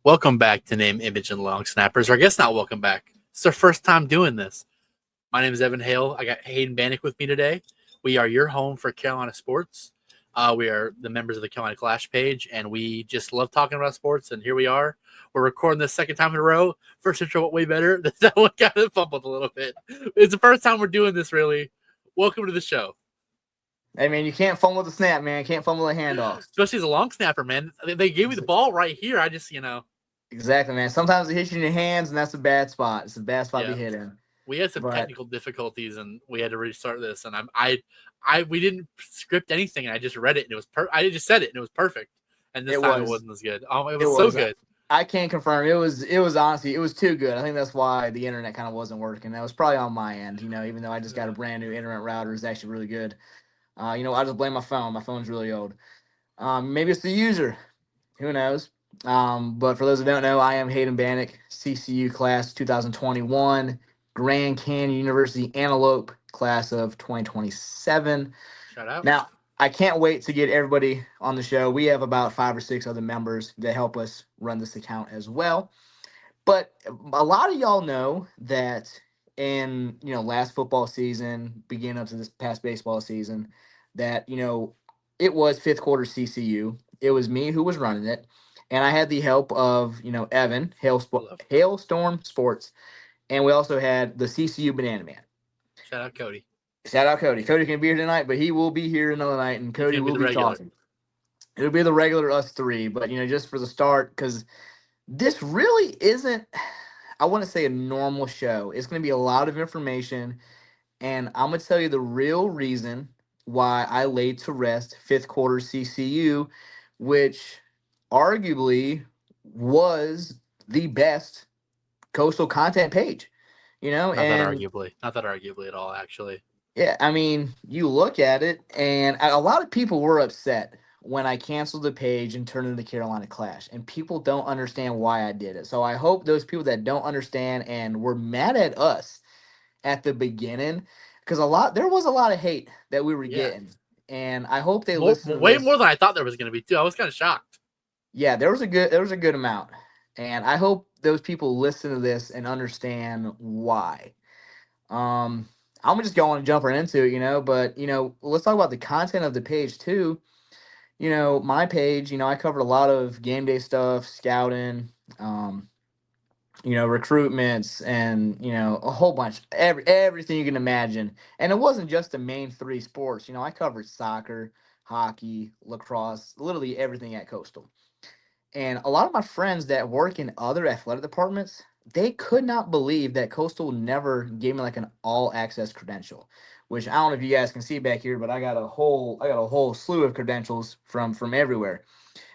Welcome back to Name, Image, and Long Snappers. Or I guess not welcome back. It's our first time doing this. My name is Evan Hale. I got Hayden Bannock with me today. We are your home for Carolina sports. We are the members of the Carolina Clash page, and we just love talking about sports. And here we are. We're recording this second time in a row. First intro went way better. That one kind of fumbled a little bit. It's the first time we're doing this, really. Welcome to the show. Hey, man, you can't fumble the snap, man. Can't fumble the handoff. Especially as a long snapper, man. They gave me the ball right here. I just. Exactly, man. Sometimes it hits you in your hands, and that's a bad spot. It's a bad spot to hit in. We had some But technical difficulties, and we had to restart this. And we didn't script anything, and I just read it, and it was I just said it, and it was perfect. And this time it wasn't as good. Oh, it was so good. I can't confirm. It was honestly, it was too good. I think that's why the internet kind of wasn't working. That was probably on my end, even though I just got a brand new internet router, it's actually really good. I just blame my phone. My phone's really old. Maybe it's the user. Who knows? But for those who don't know, I am Hayden Bannock, CCU class 2021, Grand Canyon University Antelope class of 2027. Shout out. Now, I can't wait to get everybody on the show. We have about 5 or 6 other members that help us run this account as well. But a lot of y'all know that in last football season, beginning up to this past baseball season, that it was fifth quarter CCU. It was me who was running it, and I had the help of Evan Hailstorm Sports, and we also had the CCU Banana Man. Shout out Cody. Shout out Cody. Cody can be here tonight, but he will be here another night, and Cody will be talking. It'll be the regular us three, but just for the start, because this really isn't, I want to say, a normal show. It's going to be a lot of information, and I'm going to tell you the real reason why I laid to rest fifth quarter CCU, which arguably was the best coastal content page. Not that arguably at all, actually. Yeah, I mean, you look at it, and a lot of people were upset when I canceled the page and turned into Carolina Clash, and people don't understand why I did it. So I hope those people that don't understand and were mad at us at the beginning, because there was a lot of hate that we were getting, and I hope they listen. Way more than I thought there was going to be too. I was kind of shocked. Yeah, there was a good amount, and I hope those people listen to this and understand why. I'm just going and jumping into it, but let's talk about the content of the page too. My page, I covered a lot of game day stuff, scouting, recruitments, and a whole bunch, everything you can imagine. And it wasn't just the main 3 sports. I covered soccer, hockey, lacrosse, literally everything at Coastal. And a lot of my friends that work in other athletic departments, they could not believe that Coastal never gave me like an all access credential, which I don't know if you guys can see back here, but I got a whole slew of credentials from everywhere.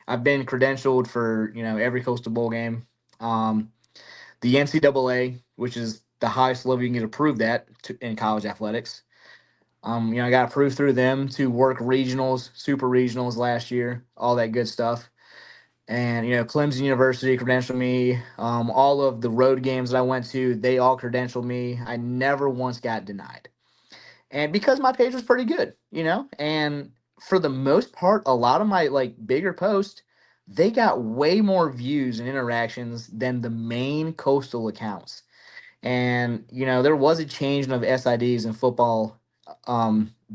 I've been credentialed for, every Coastal Bowl game. The NCAA, which is the highest level you can get approved at in college athletics. I got approved through them to work regionals, super regionals last year, all that good stuff. And, Clemson University credentialed me. All of the road games that I went to, they all credentialed me. I never once got denied. And because my page was pretty good, and for the most part, a lot of my bigger posts, they got way more views and interactions than the main Coastal accounts. And, there was a change of SIDs in football,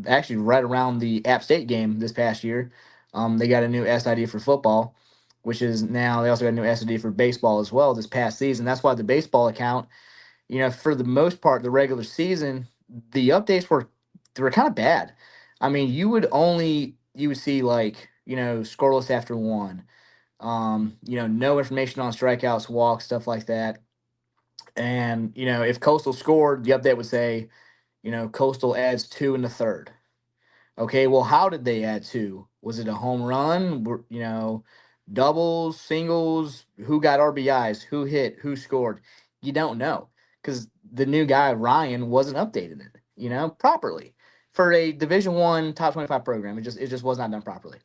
actually right around the App State game this past year. They got a new SID for football, which is now they also got a new SID for baseball as well this past season. That's why the baseball account, for the most part, the regular season, the updates were kind of bad. I mean, you would see scoreless after one, no information on strikeouts, walks, stuff like that. And, if Coastal scored, the update would say, Coastal adds 2 in the third. Okay, well, how did they add 2? Was it a home run? Doubles, singles? Who got RBIs? Who hit? Who scored? You don't know because the new guy Ryan wasn't updating it, properly for a Division I top 25 program. It just was not done properly.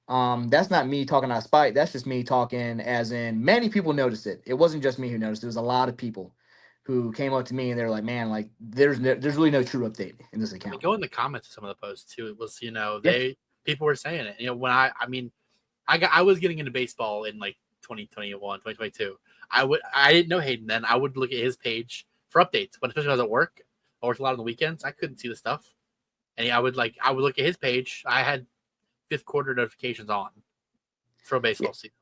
That's not me talking out of spite. That's just me talking as in many people noticed it. It wasn't just me who noticed it. It was a lot of people who came up to me and they're like, man, like there's really no true update in this account. Go in the comments of some of the posts too. It was, people were saying it. When I was getting into baseball in like 2021, 2022. I didn't know Hayden then. I would look at his page for updates, but especially when I was at work, I worked a lot on the weekends. I couldn't see the stuff, and I would look at his page. I had fifth quarter notifications on for Yeah, baseball season.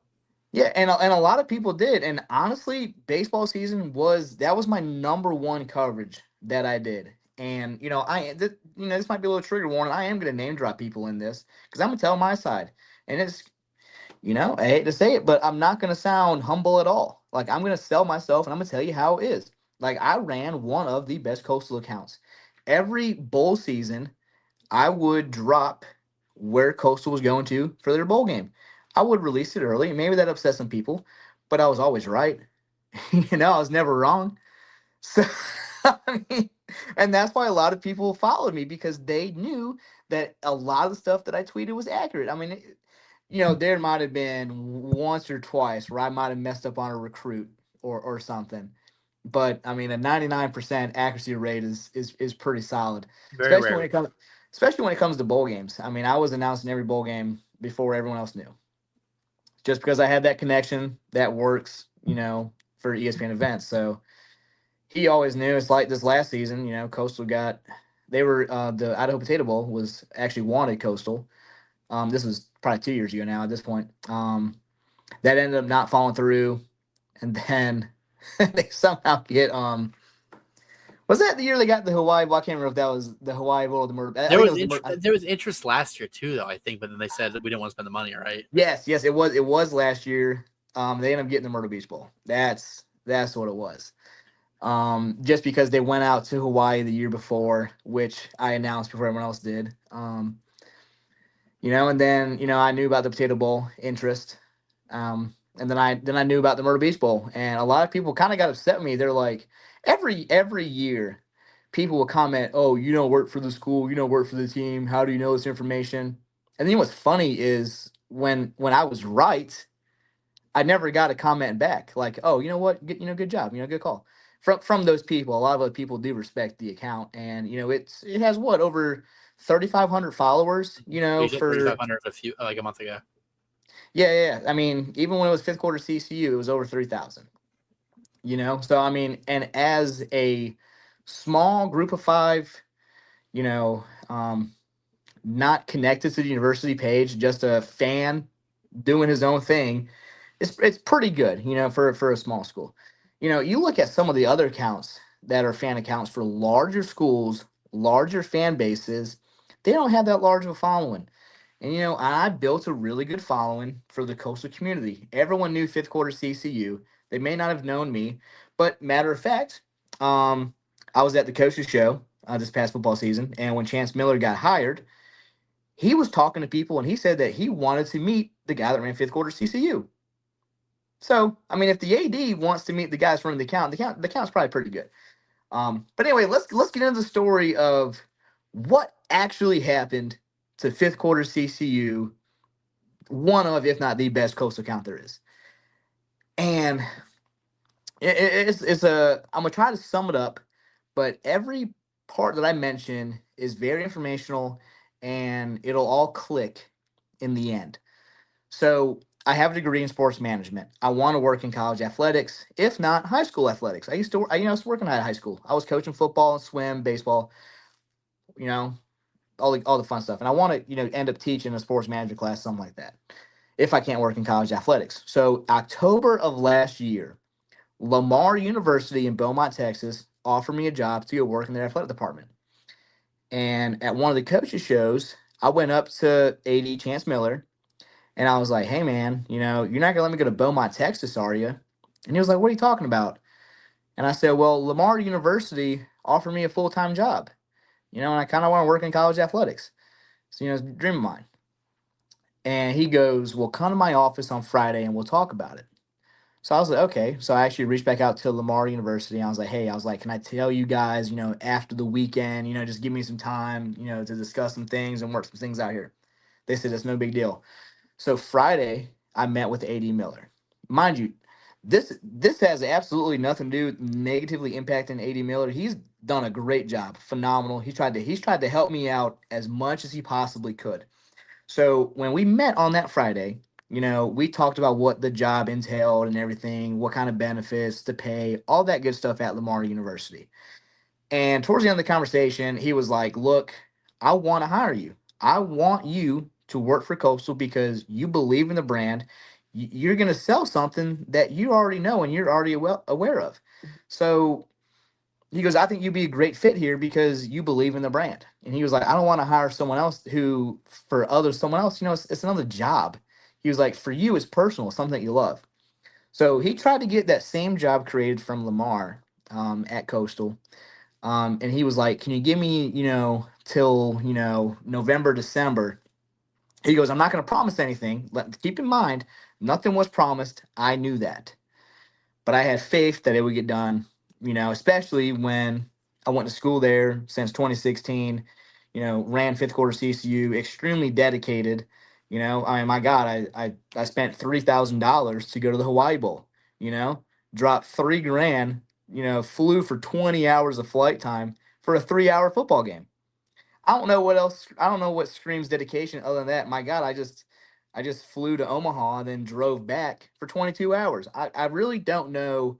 yeah, and a lot of people did. And honestly, baseball season was my number one coverage that I did. And this might be a little trigger warning. I am going to name drop people in this because I'm going to tell my side. And it's I hate to say it, but I'm not going to sound humble at all. Like, I'm going to sell myself and I'm going to tell you how it is. Like, I ran one of the best coastal accounts. Every bowl season, I would drop where Coastal was going to for their bowl game. I would release it early. Maybe that upset some people, but I was always right. I was never wrong. So, I mean, and that's why a lot of people followed me because they knew that a lot of the stuff that I tweeted was accurate. I mean, there might have been once or twice where I might have messed up on a recruit or something. But I mean, a 99% accuracy rate is pretty solid, Very especially when rarely. it comes especially when it comes to bowl games. I mean, I was announcing every bowl game before everyone else knew, just because I had that connection that works, for ESPN events. So he always knew. It's like this last season, Coastal got they were the Idaho Potato Bowl was actually wanted Coastal. This was probably 2 years ago now at this point. That ended up not falling through, and then they somehow get Was that the year they got the Hawaii? Well, I can't remember if that was the Hawaii Bowl or the murder. I think it was the murder. There was interest last year too, though, I think, but then they said that we didn't want to spend the money, right? Yes, it was last year. They ended up getting the Myrtle Beach Bowl. That's what it was. Just because they went out to Hawaii the year before, which I announced before everyone else did. And then I knew about the Potato Bowl interest. And then I knew about the Myrtle Beach Bowl, and a lot of people kind of got upset with me. They're like, every year, people will comment, "Oh, you don't work for the school, you don't work for the team. How do you know this information?" And then what's funny is when I was right, I never got a comment back like, "Oh, you know what? Good job. Good call." From those people, a lot of other people do respect the account, and it has what over 3,500 followers. We hit For 3,500 a month ago. yeah. I mean, even when it was fifth quarter CCU, it was over 3,000. So I mean, and as a small group of five, you know, um, not connected to the university page, just a fan doing his own thing, it's pretty good, for a small school. You look at some of the other accounts that are fan accounts for larger schools, larger fan bases, they don't have that large of a following. And I built a really good following for the coastal community. Everyone knew fifth quarter CCU. They may not have known me, but matter of fact, I was at the coaches show this past football season, and when Chance Miller got hired, he was talking to people, and he said that he wanted to meet the guy that ran fifth quarter CCU. So, I mean, if the AD wants to meet the guys running the account's probably pretty good. But anyway, let's get into the story of what actually happened to fifth quarter CCU, one of, if not the best coastal account there is. And I'm gonna try to sum it up, but every part that I mention is very informational, and it'll all click in the end. So I have a degree in sports management. I want to work in college athletics, if not high school athletics. I was working at high school. I was coaching football and swim, baseball, you know, all the fun stuff. And I want to, end up teaching a sports management class, something like that, if I can't work in college athletics. So October of last year, Lamar University in Beaumont, Texas, offered me a job to go work in their athletic department. And at one of the coaches shows, I went up to AD Chance Miller and I was like, "Hey man, you're not gonna let me go to Beaumont, Texas, are you?" And he was like, "What are you talking about?" And I said, "Well, Lamar University offered me a full-time job, and I kind of want to work in college athletics. So, it's a dream of mine." And he goes, "Well, come to my office on Friday and we'll talk about it." So I was like, okay. So I actually reached back out to Lamar University. And I was like, "Hey, can I tell you guys, after the weekend, just give me some time, to discuss some things and work some things out here." They said, "It's no big deal." So Friday, I met with AD Miller. Mind you, this has absolutely nothing to do with negatively impacting AD Miller. He's done a great job, phenomenal. He's tried to help me out as much as he possibly could. So when we met on that Friday, We talked about what the job entailed and everything, what kind of benefits, the pay, all that good stuff at Lamar University. And towards the end of the conversation, he was like, "Look, I want to hire you. I want you to work for Coastal because you believe in the brand. You're going to sell something that you already know and you're already aware of." So he goes, "I think you'd be a great fit here because you believe in the brand." And he was like, "I don't want to hire someone else who, for others, someone else, it's another job." He was like, "For you, it's personal, something that you love." So he tried to get that same job created from Lamar at Coastal. And he was like, "Can you give me, till, November, December?" He goes, "I'm not going to promise anything. Keep in mind, nothing was promised. I knew that. But I had faith that it would get done, especially when I went to school there since 2016, ran fifth quarter CCU, extremely dedicated. I mean, my God, I spent $3,000 to go to the Hawaii Bowl, dropped 3 grand, flew for 20 hours of flight time for a 3 hour football game. I don't know what else. I don't know what screams dedication other than that. My God, I just flew to Omaha and then drove back for 22 hours. I really don't know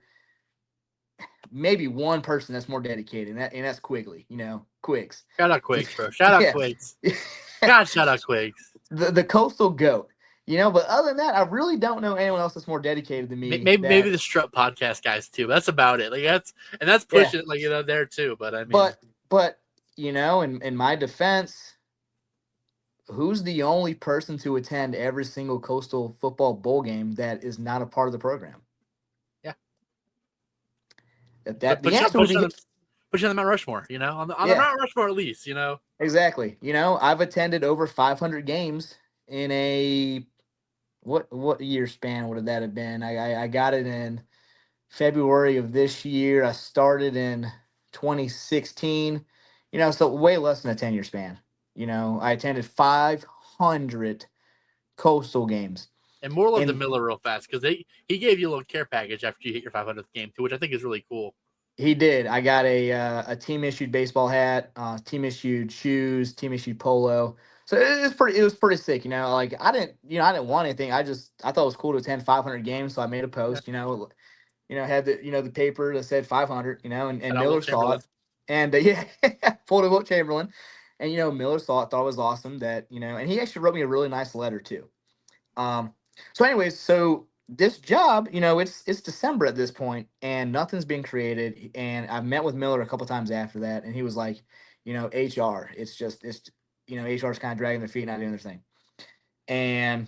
maybe one person that's more dedicated, and that's Quigley, Quicks. Shout out Quakes, bro. Shout out Yeah. Quakes. God, shout out Quakes. the coastal goat. But other than that, I really don't know anyone else that's more dedicated than me. Maybe That the Strut podcast guys too. That's about it. Like that's Yeah, pushing it, like there too. But I mean, but in my defense, who's the only person to attend every single coastal football bowl game that is not a part of the program? yeah. That Put the you answer would put you be on the put you on the Mount Rushmore. On the yeah, Mount Rushmore at least. exactly. I've attended over 500 games in a what year span would that have been? I got it in February of this year. I started in 2016. So way less than a 10-year span. I attended 500 coastal games. And more love to And Miller real fast because he gave you a little care package after you hit your 500th game too, which I think is really cool. he did. I got a team issued baseball hat, team issued shoes, team issued polo. So it was pretty sick. Like I didn't want anything. I thought it was cool to attend 500 games, so I made a Yeah. post. Had the paper that said 500. And Shout out Will Miller saw Chamberlain. it, and yeah, pulled a Wilt Chamberlain, and Miller thought it was awesome that and he actually wrote me a really nice letter too. Um, so anyways, so this job, it's December at this point, and nothing's been created. And I've met with Miller a couple times after that, and he was like, HR, HR is kind of dragging their feet, not doing their thing. And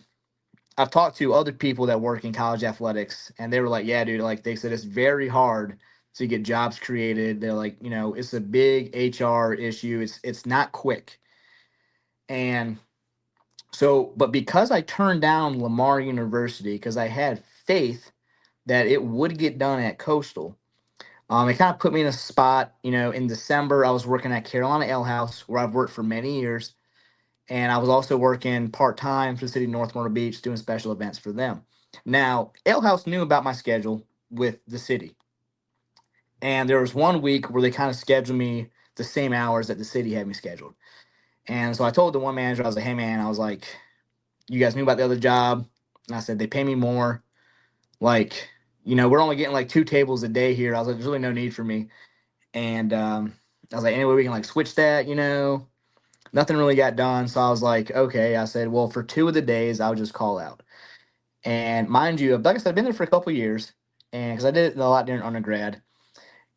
I've talked to other people that work in college athletics, and they were like, "Yeah, dude," like they said, it's very hard to get jobs created. They're like, it's a big HR issue. It's not quick. And so, but because I turned down Lamar University because I had faith that it would get done at Coastal, it kind of put me in a spot. In December, I was working at Carolina Ale House, where I've worked for many years, and I was also working part time for the city of North Myrtle Beach, doing special events for them. Now, Ale House knew about my schedule with the city, and there was one week where they kind of scheduled me the same hours that the city had me scheduled. And so I told the one manager, I was like, "Hey, man," I was like, "You guys knew about the other job." And I said, "They pay me more. Like, we're only getting like 2 tables a day here." I was like, "There's really no need for me." And I was like, "Anyway, we can like switch that." Nothing really got done. So I was like, "Okay." I said, "Well, for 2 of the days, I'll just call out." And mind you, like I said, I've been there for a couple of years, and because I did it a lot during undergrad,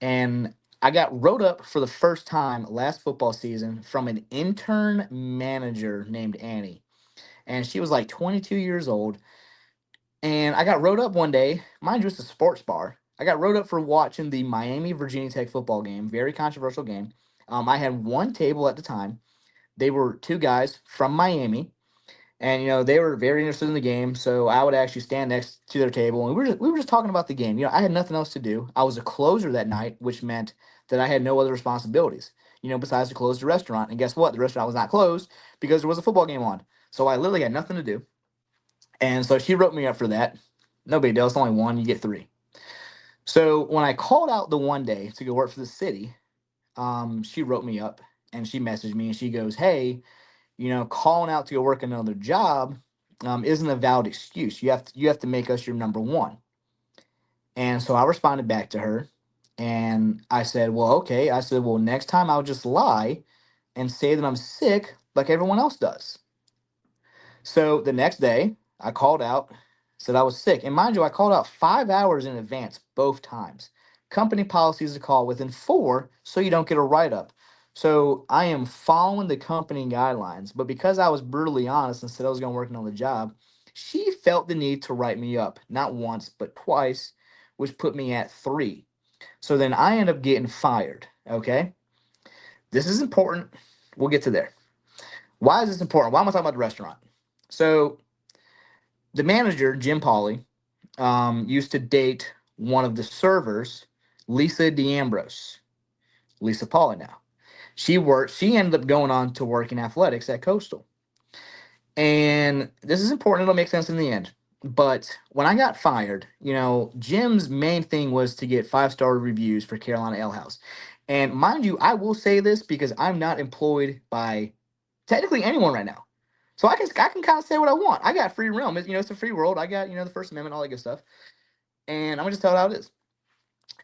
and I got wrote up for the first time last football season from an intern manager named Annie, and she was like 22 years old. And I got wrote up one day, mind you, it's a sports bar. I got wrote up for watching the Miami Virginia Tech football game, very controversial game. I had one table at the time. They were two guys from Miami, and they were very interested in the game. So I would actually stand next to their table, and we were just talking about the game. I had nothing else to do. I was a closer that night, which meant that I had no other responsibilities. Besides to close the restaurant. And guess what? The restaurant was not closed because there was a football game on. So I literally had nothing to do. And so she wrote me up for that. No big deal. It's only one. You get three. So when I called out the one day to go work for the city, she wrote me up and she messaged me and she goes, "Hey, calling out to go work another job. isn't a valid excuse. You have to make us your number one. And so I responded back to her, and I said, well, okay. I said, well, next time I'll just lie and say that I'm sick like everyone else does. So the next day, I called out, said I was sick. And mind you, I called out 5 hours in advance both times. Company policy is to call within 4 so you don't get a write up. So I am following the company guidelines. But because I was brutally honest and said I was going to work on the job, she felt the need to write me up, not once, but twice, which put me at 3. So then I end up getting fired. Okay. This is important. We'll get to there. Why is this important? Why am I talking about the restaurant? So the manager, Jim Pauly, used to date one of the servers, Lisa D'Ambrose. Lisa Pauly now. She ended up going on to work in athletics at Coastal. And this is important, it'll make sense in the end. But when I got fired, Jim's main thing was to get 5-star reviews for Carolina Ale House. And mind you, I will say this because I'm not employed by technically anyone right now. So I can kind of say what I want. I got free realm. It's a free world. I got, the First Amendment, all that good stuff. And I'm gonna just tell it how it is.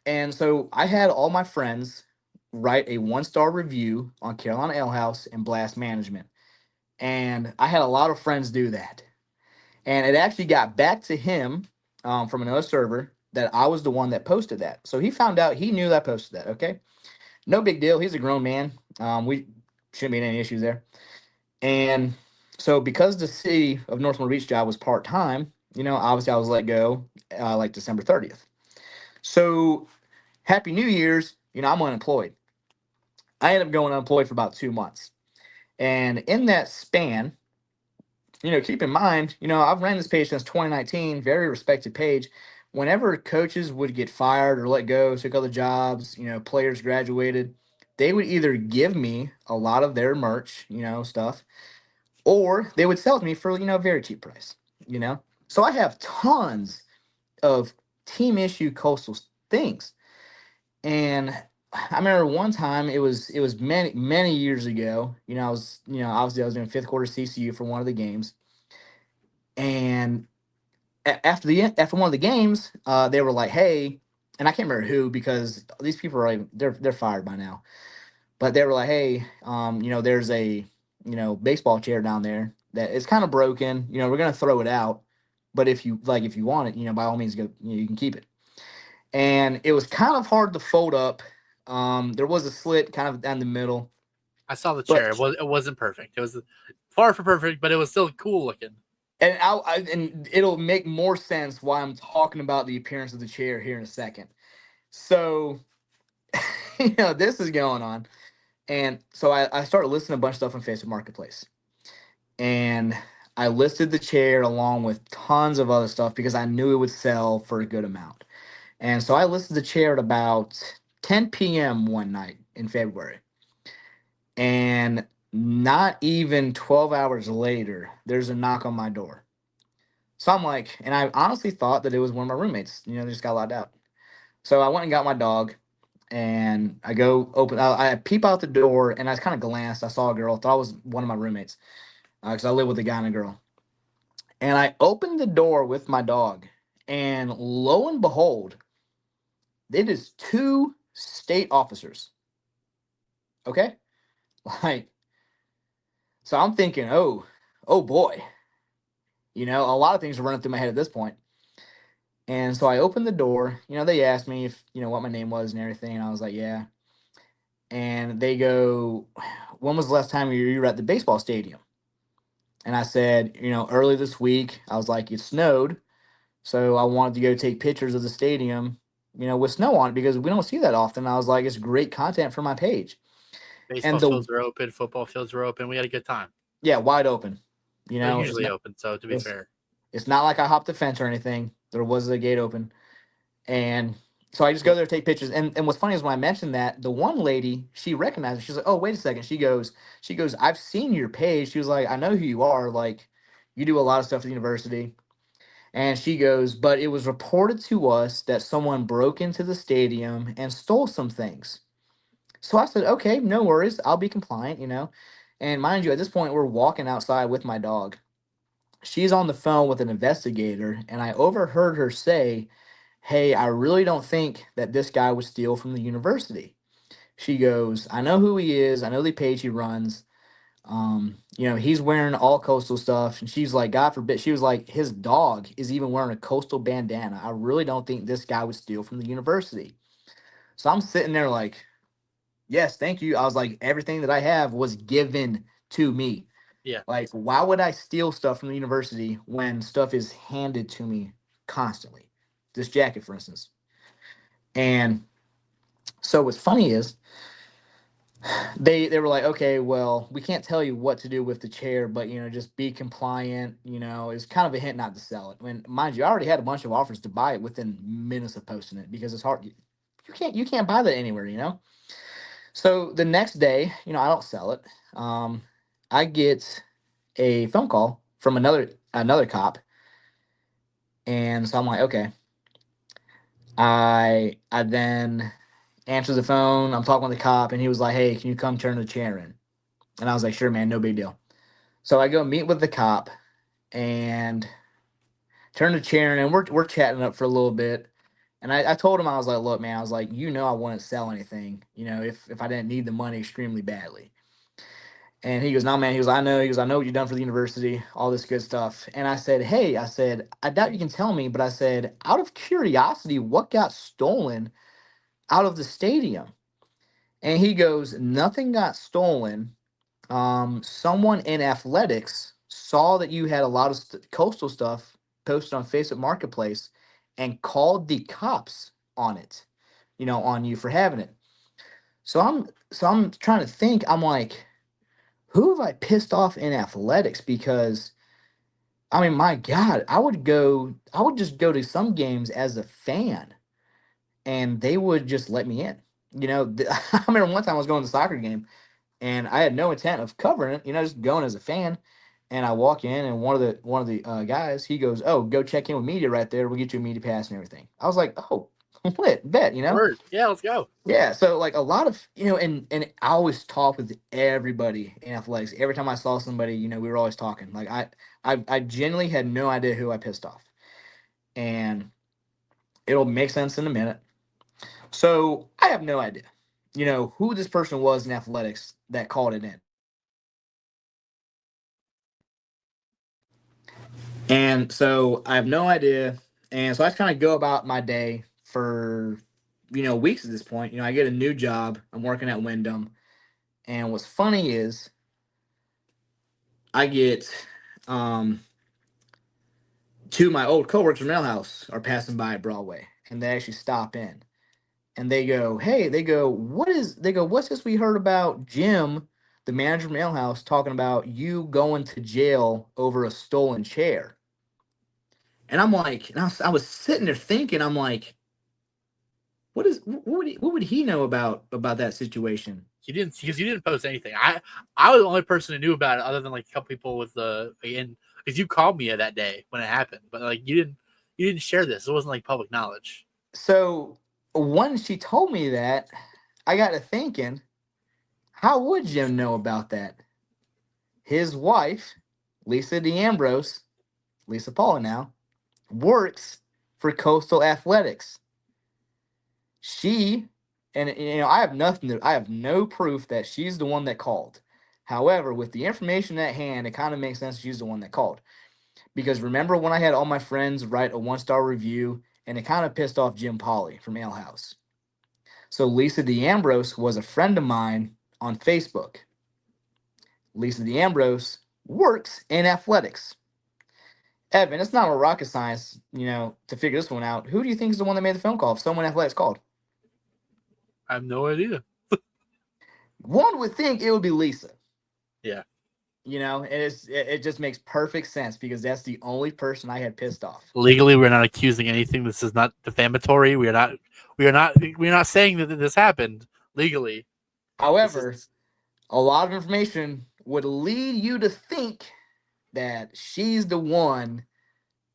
And so I had all my friends write a 1-star review on Carolina Ale House and Blast Management. And I had a lot of friends do that. And it actually got back to him from another server that I was the one that posted that. So he found out, he knew that I posted that. Okay. No big deal. He's a grown man. We shouldn't be any issues there. And so because the city of Northmore Beach job was part time, obviously I was let go like December 30th. So Happy New Year's, I'm unemployed. I ended up going unemployed for about 2 months. And in that span, keep in mind, I've ran this page since 2019, very respected page. Whenever coaches would get fired or let go, took other jobs, players graduated, they would either give me a lot of their merch, stuff, or they would sell it to me for, a very cheap price, you know? So I have tons of team issue coastal things. And I remember one time it was many years ago. I was obviously I was doing fifth quarter CCU for one of the games, and after one of the games, they were like, "Hey," and I can't remember who because these people are like they're fired by now, but they were like, "Hey, there's a baseball chair down there that is kind of broken. We're gonna throw it out, but if you want it, by all means go. You can keep it." And it was kind of hard to fold up. There was a slit kind of down the middle, I saw the chair. but It wasn't perfect. It was far from perfect, but it was still cool looking. and it'll make more sense why I'm talking about the appearance of the chair here in a second. So, this is going on, and so I started listing a bunch of stuff on Facebook Marketplace, and I listed the chair along with tons of other stuff because I knew it would sell for a good amount. And so I listed the chair at about 10 p.m. one night in February. And not even 12 hours later, there's a knock on my door. So I'm like, and I honestly thought that it was one of my roommates, they just got locked out. So I went and got my dog and I go open, I peep out the door and I kind of glanced. I saw a girl, thought it was one of my roommates because I live with a guy and a girl. And I opened the door with my dog, and lo and behold, it is 2 state officers. Okay. Like, so I'm thinking, oh boy, a lot of things are running through my head at this point. And so I opened the door. They asked me if, what my name was and everything. And I was like, yeah. And they go, when was the last time you were at the baseball stadium? And I said, early this week. I was like, it snowed. So I wanted to go take pictures of the stadium, with snow on it because we don't see that often. I was like, it's great content for my page. Baseball And the fields were open, football fields were open. We had a good time. Yeah, wide open. They're It's usually not open, so to be it's, fair. it's not like I hopped the fence or anything. There was a gate open. And so I just go there, take pictures. And what's funny is when I mentioned that, the one lady, she recognized me. She's like, "Oh, wait a second." She goes, "I've seen your page." She was like, "I know who you are. Like, you do a lot of stuff at the university." And she goes, "But it was reported to us that someone broke into the stadium and stole some things." So I said, "Okay, no worries. I'll be compliant." And mind you, at this point, we're walking outside with my dog. she's on the phone with an investigator, and I overheard her say, "Hey, I really don't think that this guy would steal from the university." She goes, "I know who he is. I know the page he runs. He's wearing all coastal stuff." And she's like, "God forbid," she was like, "his dog is even wearing a coastal bandana. I really don't think this guy would steal from the university." So I'm sitting there like, "Yes, thank you." I was like, "Everything that I have was given to me. Yeah. Like, why would I steal stuff from the university when stuff is handed to me constantly? This jacket, for instance." And so what's funny is they were like, "Okay, well, we can't tell you what to do with the chair, but just be compliant." It's kind of a hint not to sell it. When, mind you, I already had a bunch of offers to buy it within minutes of posting it, because it's hard. You can't buy that anywhere. So the next day, I don't sell it. I get a phone call from another cop, and so I'm like, okay. I then answer the phone. I'm talking with the cop, and he was like, "Hey, can you come turn the chair in?" And I was like, "Sure, man, no big deal." So I go meet with the cop and turn the chair in, and we're chatting up for a little bit. And I told him, I was like, "Look, man," I was like, "I wouldn't sell anything, if I didn't need the money extremely badly." And he goes, "No, man." He goes, "I know." He goes, "I know what you've done for the university, all this good stuff." And I said, "Hey," I said, "I doubt you can tell me, but," I said, "out of curiosity, what got stolen out of the stadium?" And he goes, "Nothing got stolen. Someone in athletics saw that you had a lot of coastal stuff posted on Facebook Marketplace and called the cops on it, on you for having it." So I'm trying to think. I'm like, who have I pissed off in athletics? Because I mean, my God, I would just go to some games as a fan, and they would just let me in. I remember one time I was going to a soccer game, and I had no intent of covering it, just going as a fan. And I walk in, and one of the guys, he goes, "Oh, go check in with media right there. We'll get you a media pass and everything." I was like, "Oh, lit, bet." Word. Yeah, let's go. Yeah. So like a lot of and I always talk with everybody in athletics. Every time I saw somebody, we were always talking. Like I genuinely had no idea who I pissed off, and it'll make sense in a minute. So I have no idea, who this person was in athletics that called it in. And so I have no idea. And so I just kind of go about my day for, weeks at this point. I get a new job. I'm working at Wyndham. And what's funny is I get um, two of my old coworkers from Mail House are passing by at Broadway, and they actually stop in. And they go, "Hey," "what's this we heard about Jim, the manager of Mail House, talking about you going to jail over a stolen chair?" And I'm like, I was sitting there thinking, I'm like, what would he know about that situation? You didn't, because you didn't post anything. I was the only person who knew about it, other than like a couple people with the again, because you called me that day when it happened, but like you didn't share this. It wasn't like public knowledge. So when she told me that, I got to thinking, how would Jim know about that? His wife, Lisa D'Ambrose, Lisa Paula now, works for Coastal Athletics. She, and I have no proof that she's the one that called. However, with the information at hand, it kind of makes sense she's the one that called. Because remember when I had all my friends write a 1-star review, and it kind of pissed off Jim Polly from Ale House. So Lisa D'Ambrose was a friend of mine on Facebook. Lisa D'Ambrose works in athletics. Evan, it's not a rocket science, to figure this one out. Who do you think is the one that made the phone call if someone in athletics called? I have no idea. One would think it would be Lisa. Yeah. And it just makes perfect sense because that's the only person I had pissed off. Legally, we're not accusing anything. This is not defamatory. We are not. We are not. We're not saying that this happened legally. This However, is a lot of information would lead you to think that she's the one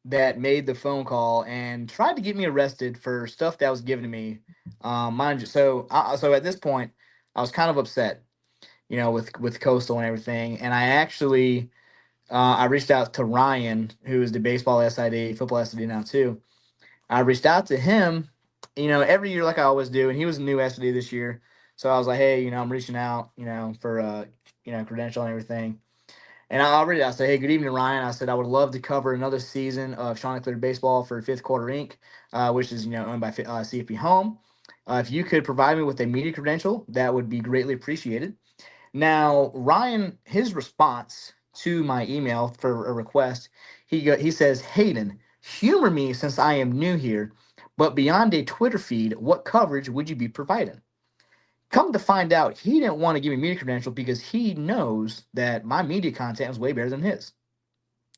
that made the phone call and tried to get me arrested for stuff that was given to me. Mind you, so at this point, I was kind of upset, with Coastal and everything, and I actually I reached out to Ryan, who is the baseball SID, football SID now too. I reached out to him, every year like I always do, and he was a new SID this year. So I was like, hey, I'm reaching out, for credential and everything. And I said, hey, good evening, Ryan. I said I would love to cover another season of Sean Clear Baseball for Fifth Quarter Inc., which is owned by CFP Home. If you could provide me with a media credential, that would be greatly appreciated. Now, Ryan, his response to my email for a request, he says, Hayden, humor me since I am new here, but beyond a Twitter feed, what coverage would you be providing? Come to find out, he didn't want to give me media credential because he knows that my media content is way better than his.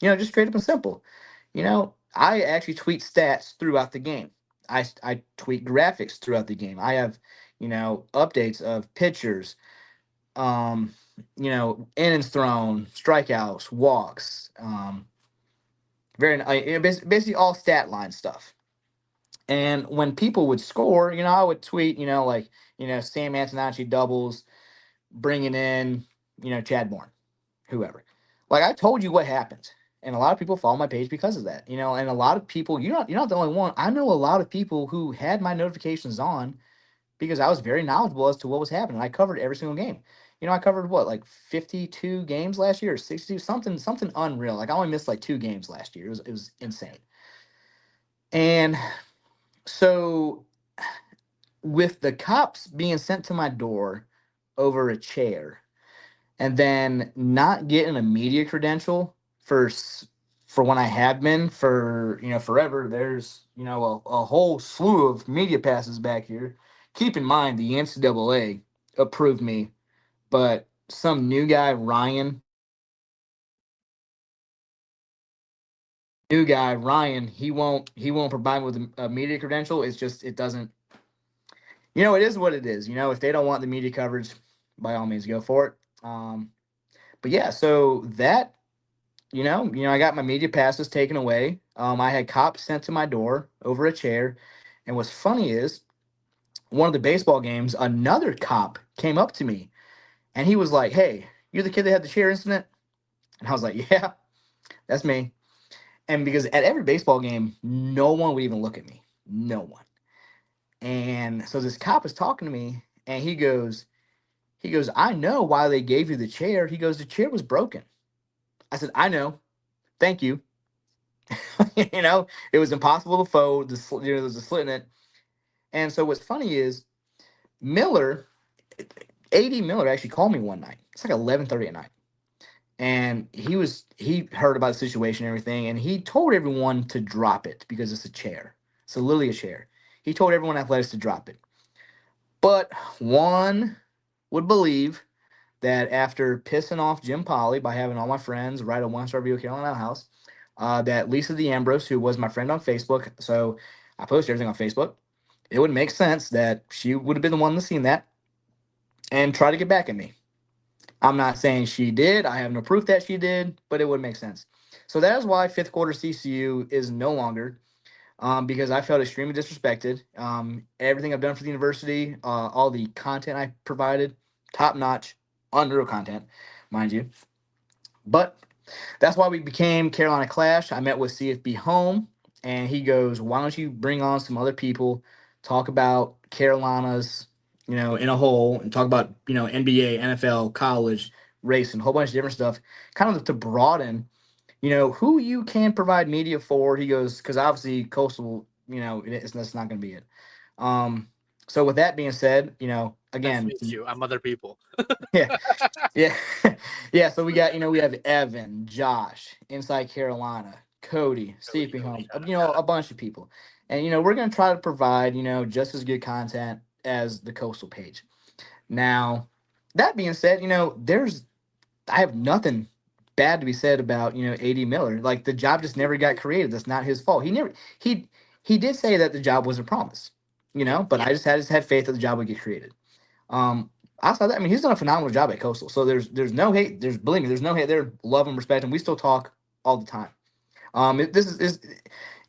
Just straight up and simple. I actually tweet stats throughout the game. I tweet graphics throughout the game. I have, updates of pitchers, um, innings thrown, strikeouts, walks, basically all stat line stuff. And when people would score, I would tweet, like, Sam Antonacci doubles, bringing in, Chad Bourne, whoever. Like I told you what happened. And a lot of people follow my page because of that. And a lot of people, you're not the only one. I know a lot of people who had my notifications on because I was very knowledgeable as to what was happening. I covered every single game. I covered what, like 52 games last year, or 62, something unreal. Like I only missed like 2 games last year. It was insane. And so with the cops being sent to my door over a chair, and then not getting a media credential for for when I have been for forever. There's a whole slew of media passes back here. Keep in mind the NCAA approved me, but some new guy Ryan, he won't provide me with a media credential. It's just it doesn't. It is what it is. If they don't want the media coverage, by all means go for it. But yeah, so that I got my media passes taken away. I had cops sent to my door over a chair. And what's funny is one of the baseball games, another cop came up to me and he was like, hey, you're the kid that had the chair incident? And I was like, yeah, that's me. And because at every baseball game, no one would even look at me. No one. And so this cop is talking to me and he goes, I know why they gave you the chair. He goes, the chair was broken. I said, I know. Thank you. It was impossible to fold. There was a slit in it. And so what's funny is Miller, AD Miller actually called me one night. It's like 11:30 at night. And he heard about the situation and everything, and he told everyone to drop it because it's a chair. So literally a chair. He told everyone athletics to drop it. But one would believe that after pissing off Jim Polly by having all my friends write a one-star review of Carolina House, that Lisa D'Ambrose, who was my friend on Facebook, so I posted everything on Facebook, it would make sense that she would have been the one to seen that and try to get back at me. I'm not saying she did. I have no proof that she did, but it would make sense. So that is why fifth quarter CCU is no longer, because I felt extremely disrespected. Everything I've done for the university, all the content I provided, top notch, unreal content, mind you. But that's why we became Carolina Clash. I met with CFB Home, and he goes, "Why don't you bring on some other people, talk about Carolina's, in a whole, and talk about NBA, NFL, college, race, and a whole bunch of different stuff, kind of to broaden, who you can provide media for." He goes, because obviously Coastal, that's not going to be it. So with that being said, Nice to again, meet you. I'm other people. yeah, yeah, yeah. So we have Evan, Josh, Inside Carolina, Cody, Sleeping Cody, Home, shout out. a bunch of people, and we're gonna try to provide just as good content as the Coastal page. Now, that being said, I have nothing bad to be said about AD Miller. Like the job just never got created. That's not his fault. He did say that the job was a promise, but I just had faith that the job would get created. Um, Outside that, I mean, he's done a phenomenal job at Coastal. So there's no hate. Believe me, there's no hate there. Love and respect, and we still talk all the time. This is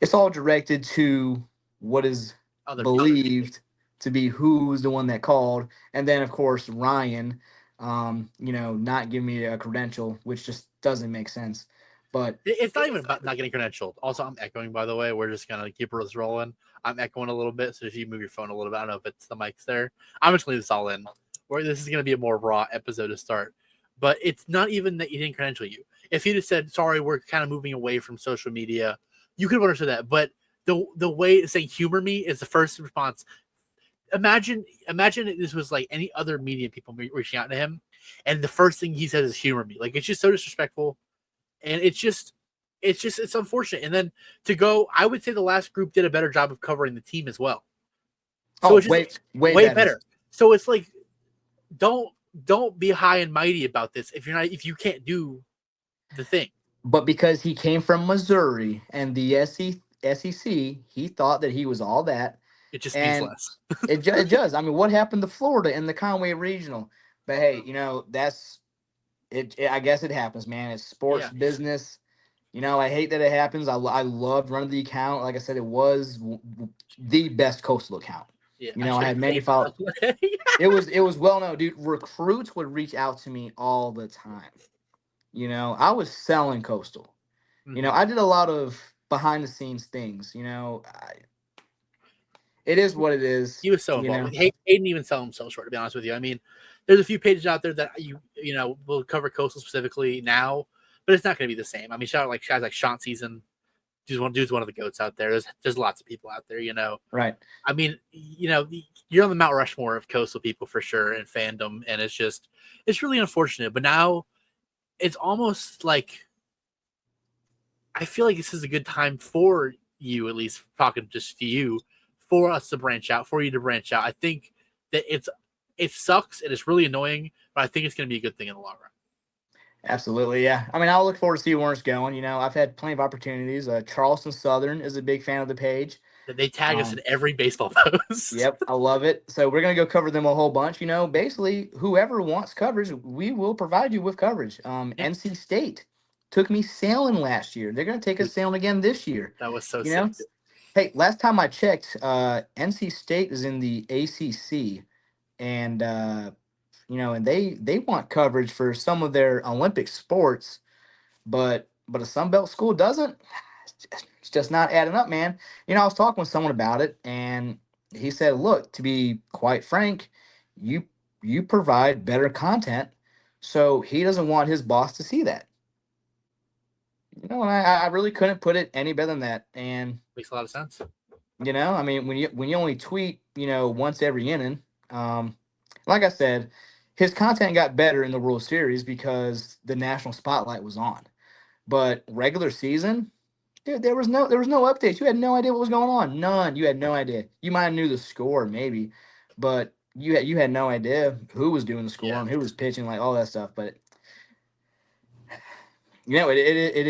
it's all directed to what is Other people. believed to be who's the one that called, and then of course Ryan, not giving me a credential, which just doesn't make sense. But It's not even about not getting credentialed. Also, I'm echoing, by the way. We're just going to keep this rolling. I'm echoing a little bit. So if you move your phone a little bit, I don't know if it's the mic's there. I'm just going to leave this all in. Or this is going to be a more raw episode to start. But it's not even that you didn't credential you. If you just said, sorry, we're kind of moving away from social media, you could have understood that. But the way saying humor me is the first response. Imagine this was like any other media people reaching out to him, and the first thing he says is humor me. Like, it's just so disrespectful, and it's unfortunate. And then to go, I would say the last group did a better job of covering the team as well. So it's just way better. So it's like, don't be high and mighty about this if you can't do the thing. But because he came from Missouri and the SEC, he thought that he was all that. It just means And less. it does. I mean, what happened to Florida in the Conway Regional? But hey, that's it. I guess it happens, man. It's sports business. I hate that it happens. I loved running the account. Like I said, it was the best coastal account. Yeah, I had many followers. It was well known, dude. Recruits would reach out to me all the time. I was selling coastal. Mm-hmm. I did a lot of behind the scenes things. It is what it is. He was so involved. He didn't even sell himself short, to be honest with you. I mean, there's a few pages out there that will cover coastal specifically now, but it's not going to be the same. I mean, shout out like guys like Sean Season. Dude's one of the goats out there. There's lots of people out there, Right. I mean, you're on the Mount Rushmore of coastal people for sure and fandom, and it's really unfortunate. But now it's almost like I feel like this is a good time for you, at least talking just to you, for us to branch out, for you to branch out. I think that it sucks and it's really annoying, but I think it's going to be a good thing in the long run. Absolutely, yeah. I mean, I'll look forward to see where it's going. I've had plenty of opportunities. Charleston Southern is a big fan of the page. They tag us in every baseball post. Yep, I love it. So we're going to go cover them a whole bunch. Basically, whoever wants coverage, we will provide you with coverage. NC State took me sailing last year. They're going to take us sailing again this year. That was so sick. Hey, last time I checked, NC State is in the ACC, and and they want coverage for some of their Olympic sports, but a Sunbelt school doesn't. It's just not adding up, man. I was talking with someone about it, and he said, "Look, to be quite frank, you provide better content, so he doesn't want his boss to see that." And I really couldn't put it any better than that. And makes a lot of sense. I mean, when you only tweet, once every inning, like I said, his content got better in the World Series because the national spotlight was on. But regular season, dude, there was no updates. You had no idea what was going on. None. You had no idea. You might have knew the score maybe, but you had no idea who was doing the score and who was pitching, like all that stuff. But it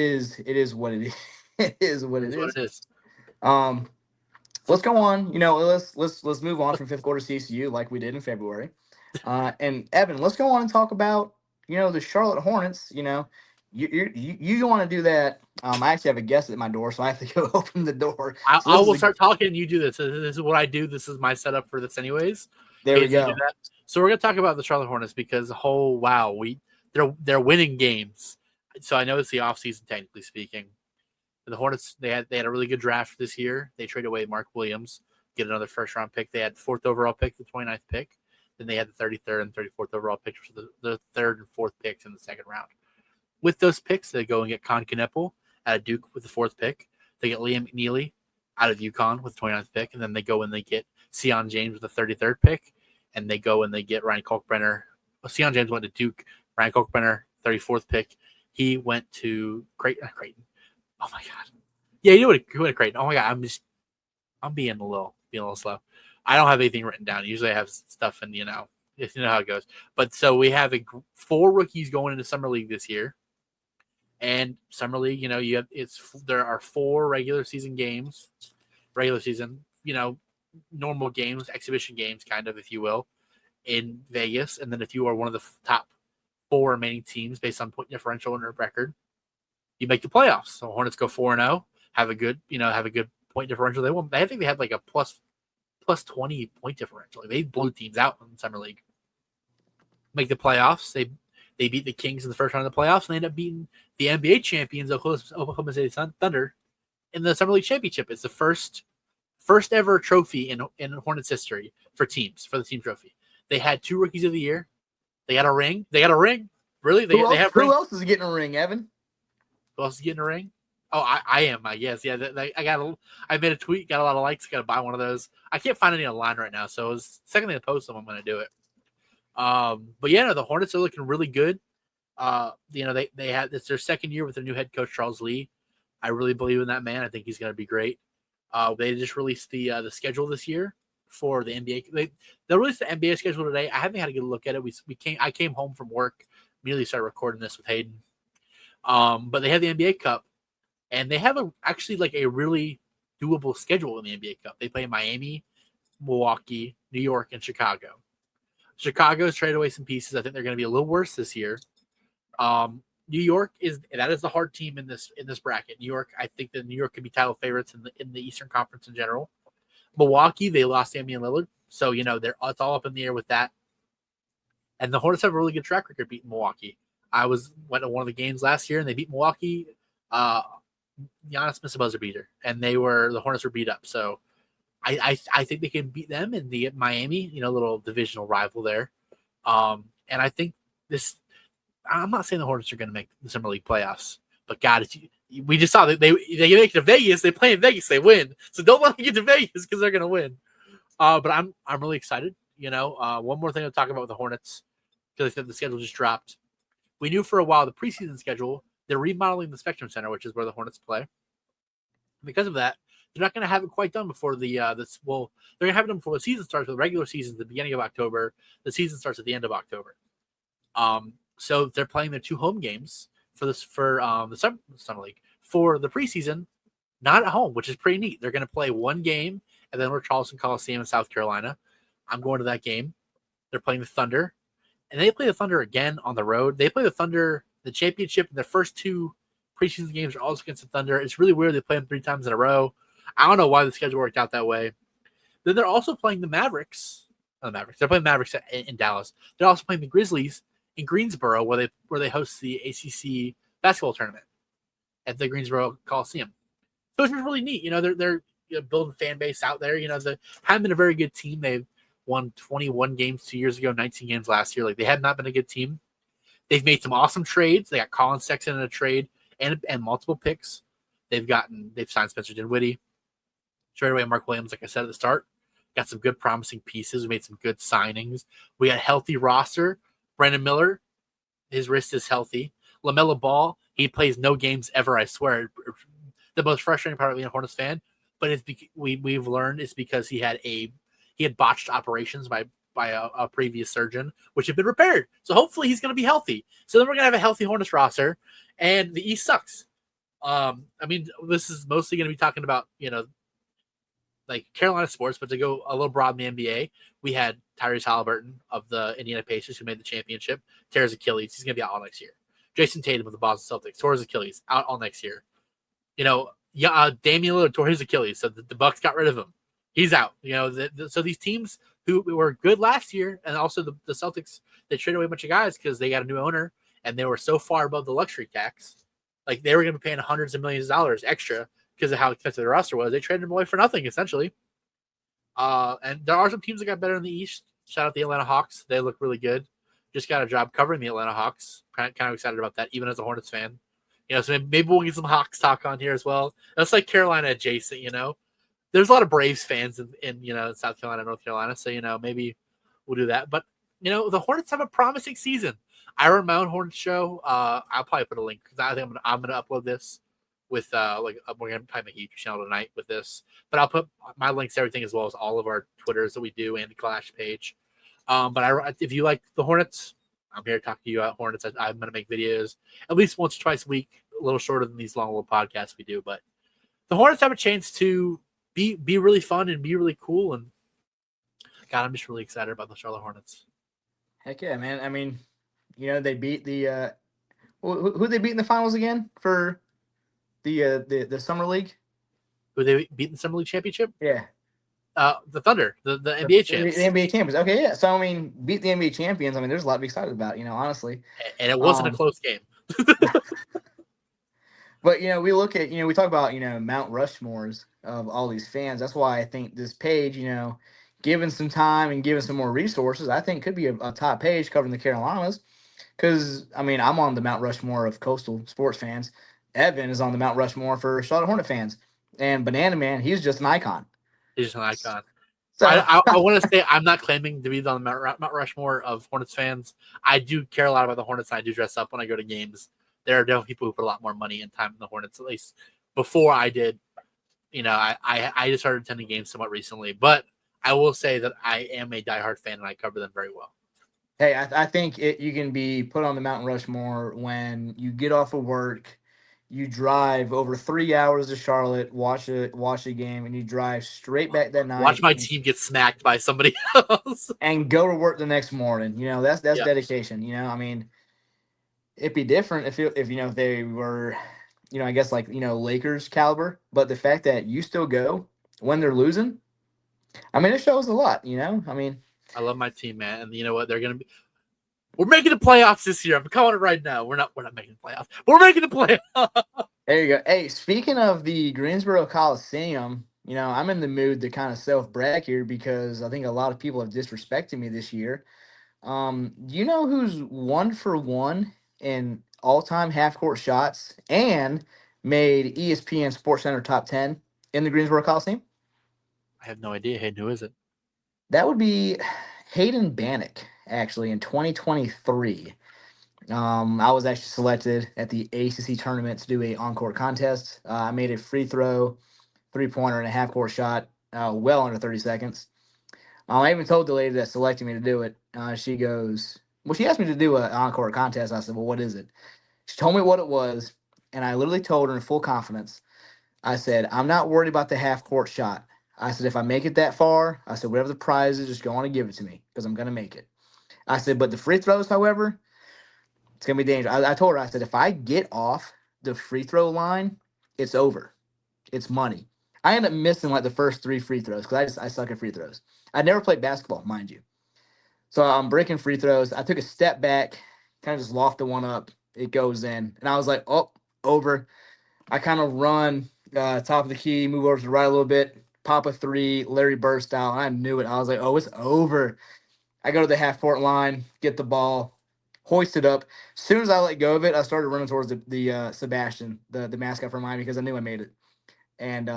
is what it is. It is what it is. Let's go on. Let's move on from fifth quarter CCU like we did in February. And Evan, let's go on and talk about the Charlotte Hornets. You want to do that? I actually have a guest at my door, so I have to go open the door. I will start talking. You do this. This is what I do. This is my setup for this, anyways. There we go. So we're gonna talk about the Charlotte Hornets because they're winning games. So I know it's the offseason, technically speaking. The Hornets, they had a really good draft this year. They traded away Mark Williams, get another first-round pick. They had 4th overall pick, the 29th pick. Then they had the 33rd and 34th overall picks for the 3rd and 4th picks in the second round. With those picks, they go and get Con Kneppel out of Duke with the 4th pick. They get Liam McNeely out of UConn with the 29th pick. And then they go and they get Sion James with the 33rd pick. And they go and they get Ryan Kalkbrenner. Well, Sion James went to Duke. Ryan Kalkbrenner, 34th pick. He went to Creighton. Oh my God. Yeah, he went to Creighton. Oh my God. I'm being a little slow. I don't have anything written down. Usually I have stuff and you know how it goes. But so we have 4 rookies going into Summer League this year. And Summer League, there are 4 regular season games. Regular season, normal games, exhibition games, kind of, if you will, in Vegas. And then if you are one of the top 4 remaining teams based on point differential and record, you make the playoffs. So Hornets go 4-0, have a good point differential. I think they had like a plus 20 point differential. They blew teams out in Summer League. make the playoffs. They beat the Kings in the first round of the playoffs, and they end up beating the NBA champions Oklahoma City Thunder in the Summer League Championship. It's the first ever trophy in Hornets history for the team trophy. They had 2 rookies of the year. They got a ring. Really? They have who ring? else is getting a ring, Evan? Who else is getting a ring? Oh, I am. I guess. Yeah. I made a tweet. Got a lot of likes. Got to buy one of those. I can't find any online right now, so it's second thing to post them. I'm going to do it. But yeah, no, the Hornets are looking really good. They had it's their second year with their new head coach Charles Lee. I really believe in that man. I think he's going to be great. They just released the schedule this year for the NBA. They released the NBA schedule today. I haven't had a good look at it. I came home from work, immediately started recording this with Hayden. But they have the NBA Cup, and they have actually like a really doable schedule in the NBA Cup. They play Miami, Milwaukee, New York, and Chicago. Chicago's traded away some pieces. I think they're going to be a little worse this year. New York is the hard team in this bracket. New York, I think that New York could be title favorites in the Eastern Conference in general. Milwaukee, they lost Damian Lillard, so it's all up in the air with that. And the Hornets have a really good track record beating Milwaukee. I went to one of the games last year and they beat Milwaukee. Giannis missed a buzzer beater, and the Hornets were beat up. So I think they can beat them in the Miami, little divisional rival there. And I think I'm not saying the Hornets are going to make the Summer League playoffs, but God, we just saw that they make it to Vegas. They play in Vegas, they win. So don't let them get to Vegas because they're going to win. But I'm really excited. One more thing to talk about with the Hornets because the schedule just dropped. We knew for a while the preseason schedule. They're remodeling the Spectrum Center, which is where the Hornets play. Because of that, they're not going to have it quite done before they're going to have it done before the season starts. The regular season at the beginning of October. The season starts at the end of October. So they're playing their 2 home games for the Summer League for the preseason, not at home, which is pretty neat. They're going to play 1 game and then we're Charleston Coliseum in South Carolina. I'm going to that game. They're playing the Thunder, and they play the Thunder again on the road. They play the Thunder, the championship, in their first 2 preseason games are also against the Thunder. It's really weird. They play them 3 times in a row. I don't know why the schedule worked out that way. Then they're also playing the Mavericks. They're playing Mavericks in Dallas. They're also playing the Grizzlies in Greensboro, where they host the ACC basketball tournament at the Greensboro Coliseum. So it's really neat. They're building fan base out there. They haven't been a very good team. They've won 21 games 2 years ago, 19 games last year. Like, they have not been a good team. They've made some awesome trades. They got Colin Sexton in a trade and multiple picks. They've signed Spencer Dinwiddie. Traded away Mark Williams, like I said at the start. Got some good promising pieces. We made some good signings. We got a healthy roster. Brandon Miller, his wrist is healthy. LaMelo Ball, he plays no games ever, I swear. The most frustrating part of being a Hornets fan, but we've learned it's because he had botched operations by a previous surgeon, which have been repaired. So hopefully he's going to be healthy. So then we're going to have a healthy Hornets roster, and the East sucks. This is mostly going to be talking about, like Carolina sports, but to go a little broad in the NBA, we had Tyrese Halliburton of the Indiana Pacers who made the championship. Tear his Achilles. He's going to be out all next year. Jason Tatum of the Boston Celtics tore his Achilles, out all next year. Damian Lillard tore his Achilles, so the Bucks got rid of him. He's out. So these teams who were good last year, and also the Celtics, they traded away a bunch of guys because they got a new owner, and they were so far above the luxury tax. Like, they were going to be paying hundreds of millions of dollars extra because of how expensive the roster was. They traded them away for nothing, essentially. And there are some teams that got better in the East. Shout out the Atlanta Hawks. They look really good. Just got a job covering the Atlanta Hawks. Kind of excited about that, even as a Hornets fan. So maybe we'll get some Hawks talk on here as well. That's like Carolina adjacent, There's a lot of Braves fans in South Carolina, North Carolina. So, maybe we'll do that. But, the Hornets have a promising season. I run my own Hornets show. I'll probably put a link because I think I'm gonna upload this with we're gonna probably make a YouTube channel tonight with this. But I'll put my links to everything as well as all of our Twitters that we do and the Clash page. But if you like the Hornets, I'm here to talk to you about Hornets. I'm gonna make videos at least once or twice a week, a little shorter than these long little podcasts we do. But the Hornets have a chance to be really fun and be really cool. And God, I'm just really excited about the Charlotte Hornets. Heck yeah, man. They beat the who they beat in the finals again for the Summer League? Who they beat in the Summer League championship? Yeah. The Thunder, the NBA The champs, NBA champions. Okay, yeah. So I mean, beat the NBA champions. I mean, there's a lot to be excited about. Honestly. and it wasn't a close game. But we look at we talk about Mount Rushmores of all these fans. That's why I think this page, given some time and given some more resources, I think could be a top page covering the Carolinas. Because I mean, I'm on the Mount Rushmore of coastal sports fans. Evan is on the Mount Rushmore for Charlotte Hornet fans, and Banana Man, he's just an icon. He's just an icon. So I want to say I'm not claiming to be on the Mount Rushmore of Hornets fans. I do care a lot about the Hornets. And I do dress up when I go to games. There are definitely people who put a lot more money and time in the Hornets, at least before I did. I just started attending games somewhat recently, but I will say that I am a diehard fan and I cover them very well. Hey, I think you can be put on the Mount Rushmore when you get off of work, you drive over 3 hours to Charlotte, watch a game, and you drive straight back that night. Watch my team get smacked by somebody else and go to work the next morning. That's Yeah. dedication. I mean, it'd be different if they were, I guess like Lakers caliber, but the fact that you still go when they're losing, I mean, it shows a lot. I mean. I love my team, man, and you know what? We're making the playoffs this year. I'm calling it right now. We're not making the playoffs, but we're making the playoffs. There you go. Hey, speaking of the Greensboro Coliseum, I'm in the mood to kind of self-brag here because I think a lot of people have disrespected me this year. Do you know who's 1-for-1 in all-time half-court shots and made ESPN SportsCenter top 10 in the Greensboro Coliseum? I have no idea. Hayden, who is it? That would be Hayden Bannock, actually, in 2023. I was actually selected at the ACC tournament to do a on-court contest. I made a free throw, three-pointer, and a half-court shot well under 30 seconds. I even told the lady that selected me to do it. She goes, well, she asked me to do an on-court contest. I said, well, what is it? She told me what it was, and I literally told her in full confidence. I said, I'm not worried about the half-court shot. I said, if I make it that far, I said, whatever the prize is, just go on and give it to me because I'm going to make it. I said, but the free throws, however, it's going to be dangerous. I told her, I said, if I get off the free throw line, it's over. It's money. I ended up missing like the first 3 free throws because I suck at free throws. I never played basketball, mind you. So I'm breaking free throws. I took a step back, kind of just lofted one up. It goes in. And I was like, oh, over. I kind of run top of the key, move over to the right a little bit, pop a 3, Larry Bird style. And I knew it. I was like, oh, it's over. I go to the half-court line, get the ball, hoist it up. As soon as I let go of it, I started running towards the Sebastian, the mascot for Miami, because I knew I made it. And,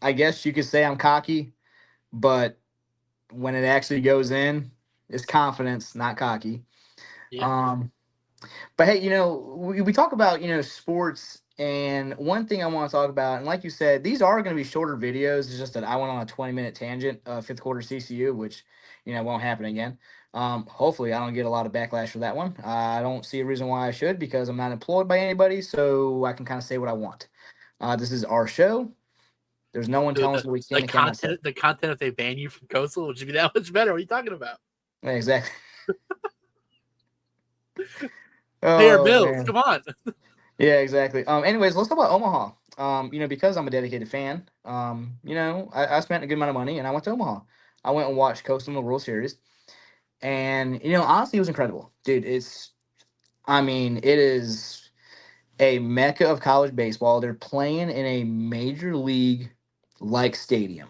I guess you could say I'm cocky, but when it actually goes in, it's confidence, not cocky. Yeah. But hey, we talk about, sports, and one thing I want to talk about, and like you said, these are going to be shorter videos. It's just that I went on a 20-minute tangent, fifth quarter CCU, which, won't happen again. Hopefully I don't get a lot of backlash for that one. I don't see a reason why I should because I'm not employed by anybody, so I can kind of say what I want. This is our show. There's no one telling us what we can and cannot say. The content, if they ban you from Coastal, would be that much better. What are you talking about? Yeah, exactly. Pay our bills. Man. Come on. Yeah, exactly. Anyways, let's talk about Omaha. Because I'm a dedicated fan, I spent a good amount of money and I went to Omaha. I went and watched Coastal in the World Series. And, honestly, it was incredible. Dude, it is a mecca of college baseball. They're playing in a major league-like stadium.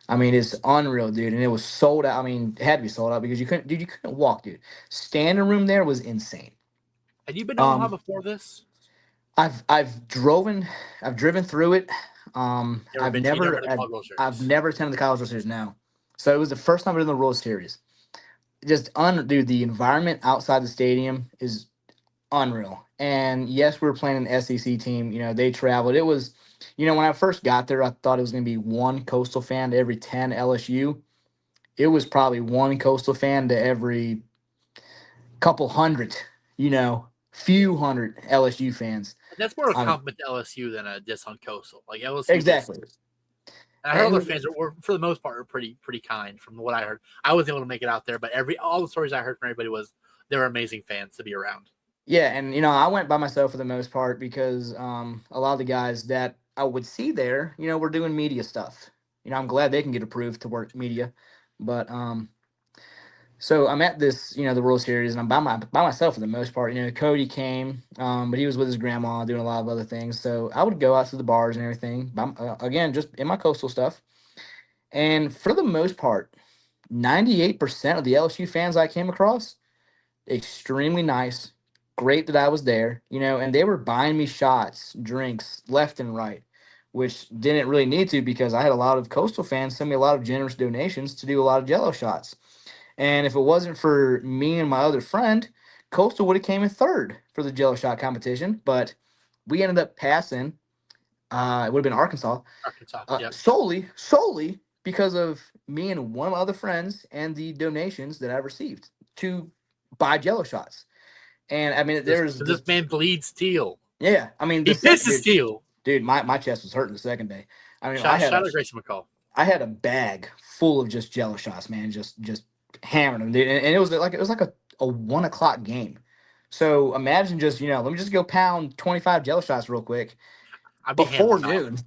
I mean, it's unreal, dude. And it was sold out. I mean, it had to be sold out because you couldn't walk, dude. Standing room there was insane. Had you been to Omaha before this? I've driven through it. I've never attended the College World Series now. So it was the first time I've been in the World Series. Dude, the environment outside the stadium is unreal. And yes, we were playing an SEC team. They traveled. It was, when I first got there, I thought it was going to be one Coastal fan to every 10 LSU. It was probably one Coastal fan to every couple hundred, few hundred LSU fans. That's more a compliment to LSU than a diss on Coastal. Like LSU. Exactly. I heard other fans were, for the most part, were pretty kind from what I heard. I wasn't able to make it out there, but all the stories I heard from everybody was they were amazing fans to be around. Yeah, and I went by myself for the most part because a lot of the guys that I would see there, we're doing media stuff. I'm glad they can get approved to work media, but so I'm at this, the World Series, and I'm by myself for the most part. Cody came, but he was with his grandma doing a lot of other things. So I would go out to the bars and everything. Again, just in my coastal stuff, and for the most part, 98% of the LSU fans I came across, extremely nice, great that I was there, and they were buying me shots, drinks left and right, which didn't really need to because I had a lot of coastal fans send me a lot of generous donations to do a lot of Jello shots. And if it wasn't for me and my other friend, Coastal would have came in third for the Jello shot competition, but we ended up passing. It would have been Arkansas, Arkansas. Yep. solely because of me and one of my other friends and the donations that I received to buy Jello shots. And I mean, This man bleeds steel. Yeah, I mean, He pisses steel. Dude, my chest was hurting the second day. I mean, shout out to Grayson McCall. I had a bag full of just Jello shots, man, just hammering them, dude. And it was like a 1 o'clock game. So imagine just let me just go pound 25 Jello shots real quick before noon.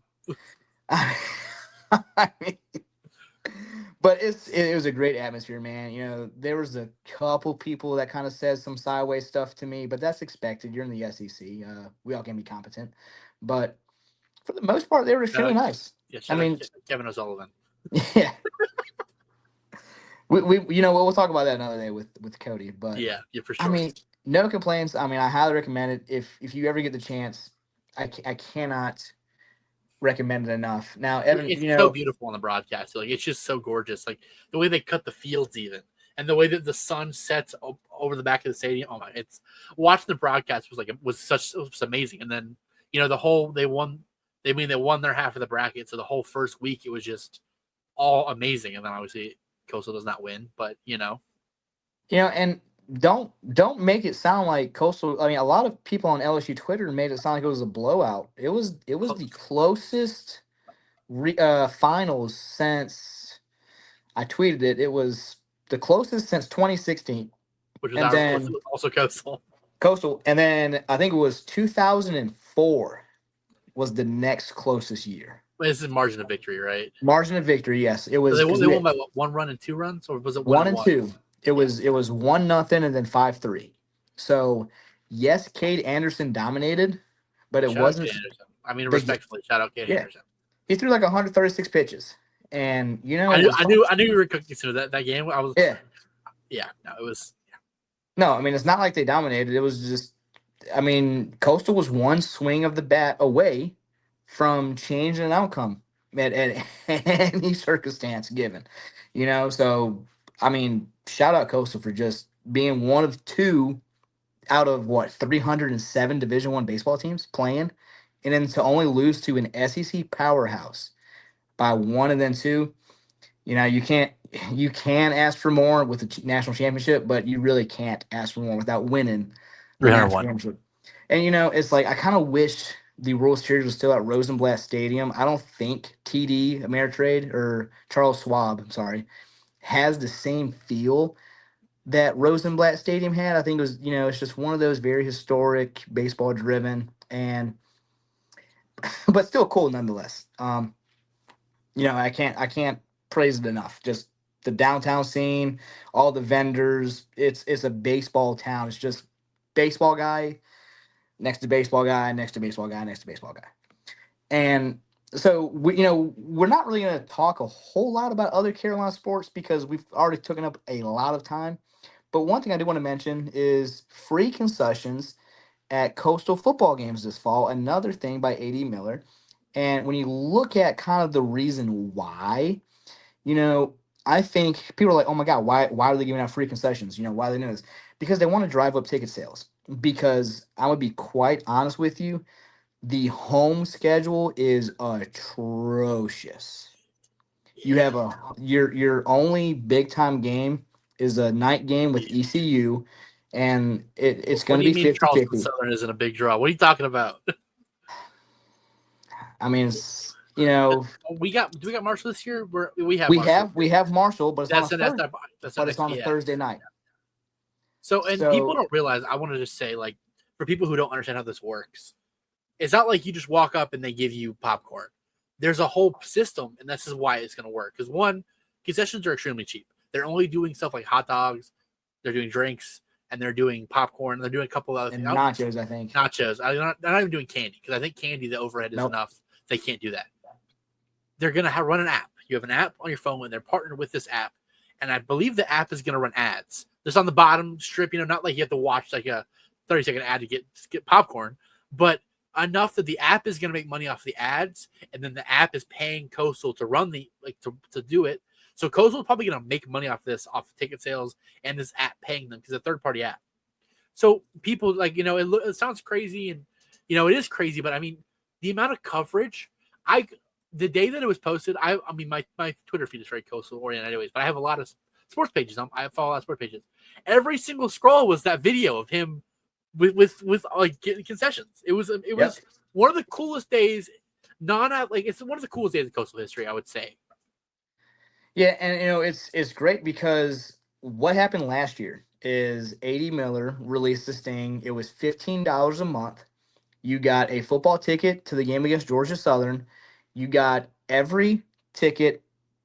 I mean, but it was a great atmosphere, man. There was a couple people that kind of said some sideways stuff to me, but that's expected. You're in the SEC. We all can be competent, but for the most part, they were really nice. Yeah, I mean, Kevin O'Sullivan. Yeah. we we'll talk about that another day with Cody, but yeah, for sure. I mean, no complaints. I mean, I highly recommend it if you ever get the chance. I cannot recommend it enough. Now, Evan, it's so beautiful on the broadcast. Like, it's just so gorgeous. Like the way they cut the fields, even, and the way that the sun sets over the back of the stadium. Oh my! It's watching the broadcast was amazing. And then they won their half of the bracket, so the whole first week it was just all amazing. And then obviously Coastal does not win, but and don't make it sound like Coastal. I mean, a lot of people on LSU Twitter made it sound like it was a blowout. It was the closest finals since I tweeted it. It was the closest since 2016, which was also Coastal, and then I think it was 2004 was the next closest year. This is margin of victory, right? Margin of victory, yes. It was. So they won by 1 run and 2 runs, or was it 1 and 2? It was 1-0 and then 5-3. So yes, Cade Anderson dominated, but it wasn't. I mean, respectfully, shout out Cade Anderson. He threw like 136 pitches, and I knew you were cooking through that game. I was. Yeah. No, it was. Yeah. No, I mean, it's not like they dominated. It was just, I mean, Coastal was one swing of the bat away from changing an outcome at any circumstance given, So, I mean, shout out Coastal for just being one of 2 out of 307 Division I baseball teams playing, and then to only lose to an SEC powerhouse by 1 and then 2. You can ask for more with the national championship, but you really can't ask for more without winning the national championship. And it's like I kind of wish the World Series was still at Rosenblatt Stadium. I don't think TD Ameritrade or Charles Schwab, I'm sorry, has the same feel that Rosenblatt Stadium had. I think it was, it's just one of those very historic, baseball driven, but still cool nonetheless. I can't praise it enough. Just the downtown scene, all the vendors. It's a baseball town. It's just baseball guy next to baseball guy, next to baseball guy, next to baseball guy. And so we're not really going to talk a whole lot about other Carolina sports because we've already taken up a lot of time. But one thing I do want to mention is free concessions at Coastal football games this fall. Another thing by A.D. Miller. And when you look at kind of the reason why, I think people are like, oh my God, why are they giving out free concessions? Why are they doing this? Because they want to drive up ticket sales. Because I'm going to be quite honest with you, the home schedule is atrocious. You have your only big time game is a night game with ECU, and it's going to be 50-50. Charleston Southern isn't a big draw. What are you talking about? I mean, do we got Marshall this year? We have Marshall, but it's on a Thursday night. So people don't realize. I want to just say, like, for people who don't understand how this works, It's not like you just walk up and they give you popcorn. There's a whole system, and this is why it's going to work. Because one, concessions are extremely cheap. They're only doing stuff like hot dogs, they're doing drinks, and they're doing popcorn. They're doing a couple of other And things. nachos, I think. Nachos. They're not even doing candy because I think candy, the overhead is Nope. enough. They can't do that. They're going to run an app. You have an app on your phone, and they're partnered with this app. And I believe the app is going to run ads. Just on the bottom strip, not like you have to watch like a 30-second ad to get popcorn, but enough that the app is going to make money off the ads, and then the app is paying Coastal to run to do it. So Coastal is probably going to make money off this, off ticket sales, and this app paying them because it's a third-party app. So people it sounds crazy, and it is crazy, but I mean the amount of coverage. The day that it was posted, I mean my Twitter feed is very Coastal oriented anyways, but I have a lot of sports pages. I follow a lot of sports pages. Every single scroll was that video of him with like getting concessions. It was one of the coolest days. It's one of the coolest days in Coastal history, I would say. Yeah, and it's great because what happened last year is A.D. Miller released this thing. It was $15 a month. You got a football ticket to the game against Georgia Southern. You got every ticket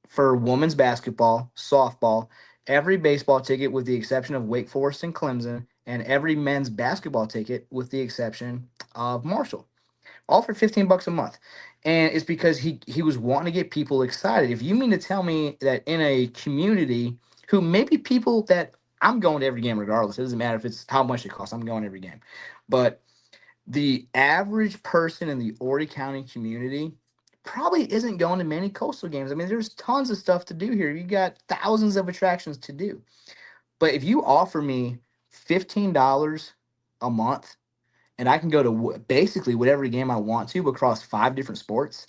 for women's basketball, softball, every baseball ticket with the exception of Wake Forest and Clemson, and every men's basketball ticket with the exception of Marshall. All for $15 a month. And it's because he was wanting to get people excited. If you mean to tell me that in a community who maybe people that I'm going to every game regardless, it doesn't matter if it's how much it costs, I'm going every game. But the average person in the Horry County community probably isn't going to many Coastal games. I mean, there's tons of stuff to do here. You got thousands of attractions to do. But if you offer me $15 a month and I can go to basically whatever game I want to across 5 different sports,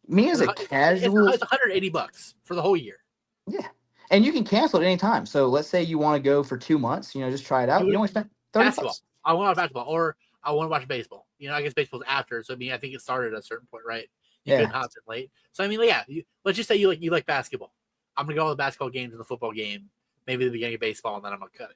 me as a casual, it's $180 for the whole year. Yeah, and you can cancel at any time. So let's say you want to go for 2 months, just try it out. You only spent $30. I want to watch basketball, or I want to watch baseball. I guess baseball's after, so I think it started at a certain point, right? You couldn't hop in late. So I mean, yeah. Let's just say you like basketball. I'm gonna go to the basketball games and the football game, maybe the beginning of baseball, and then I'm gonna cut it.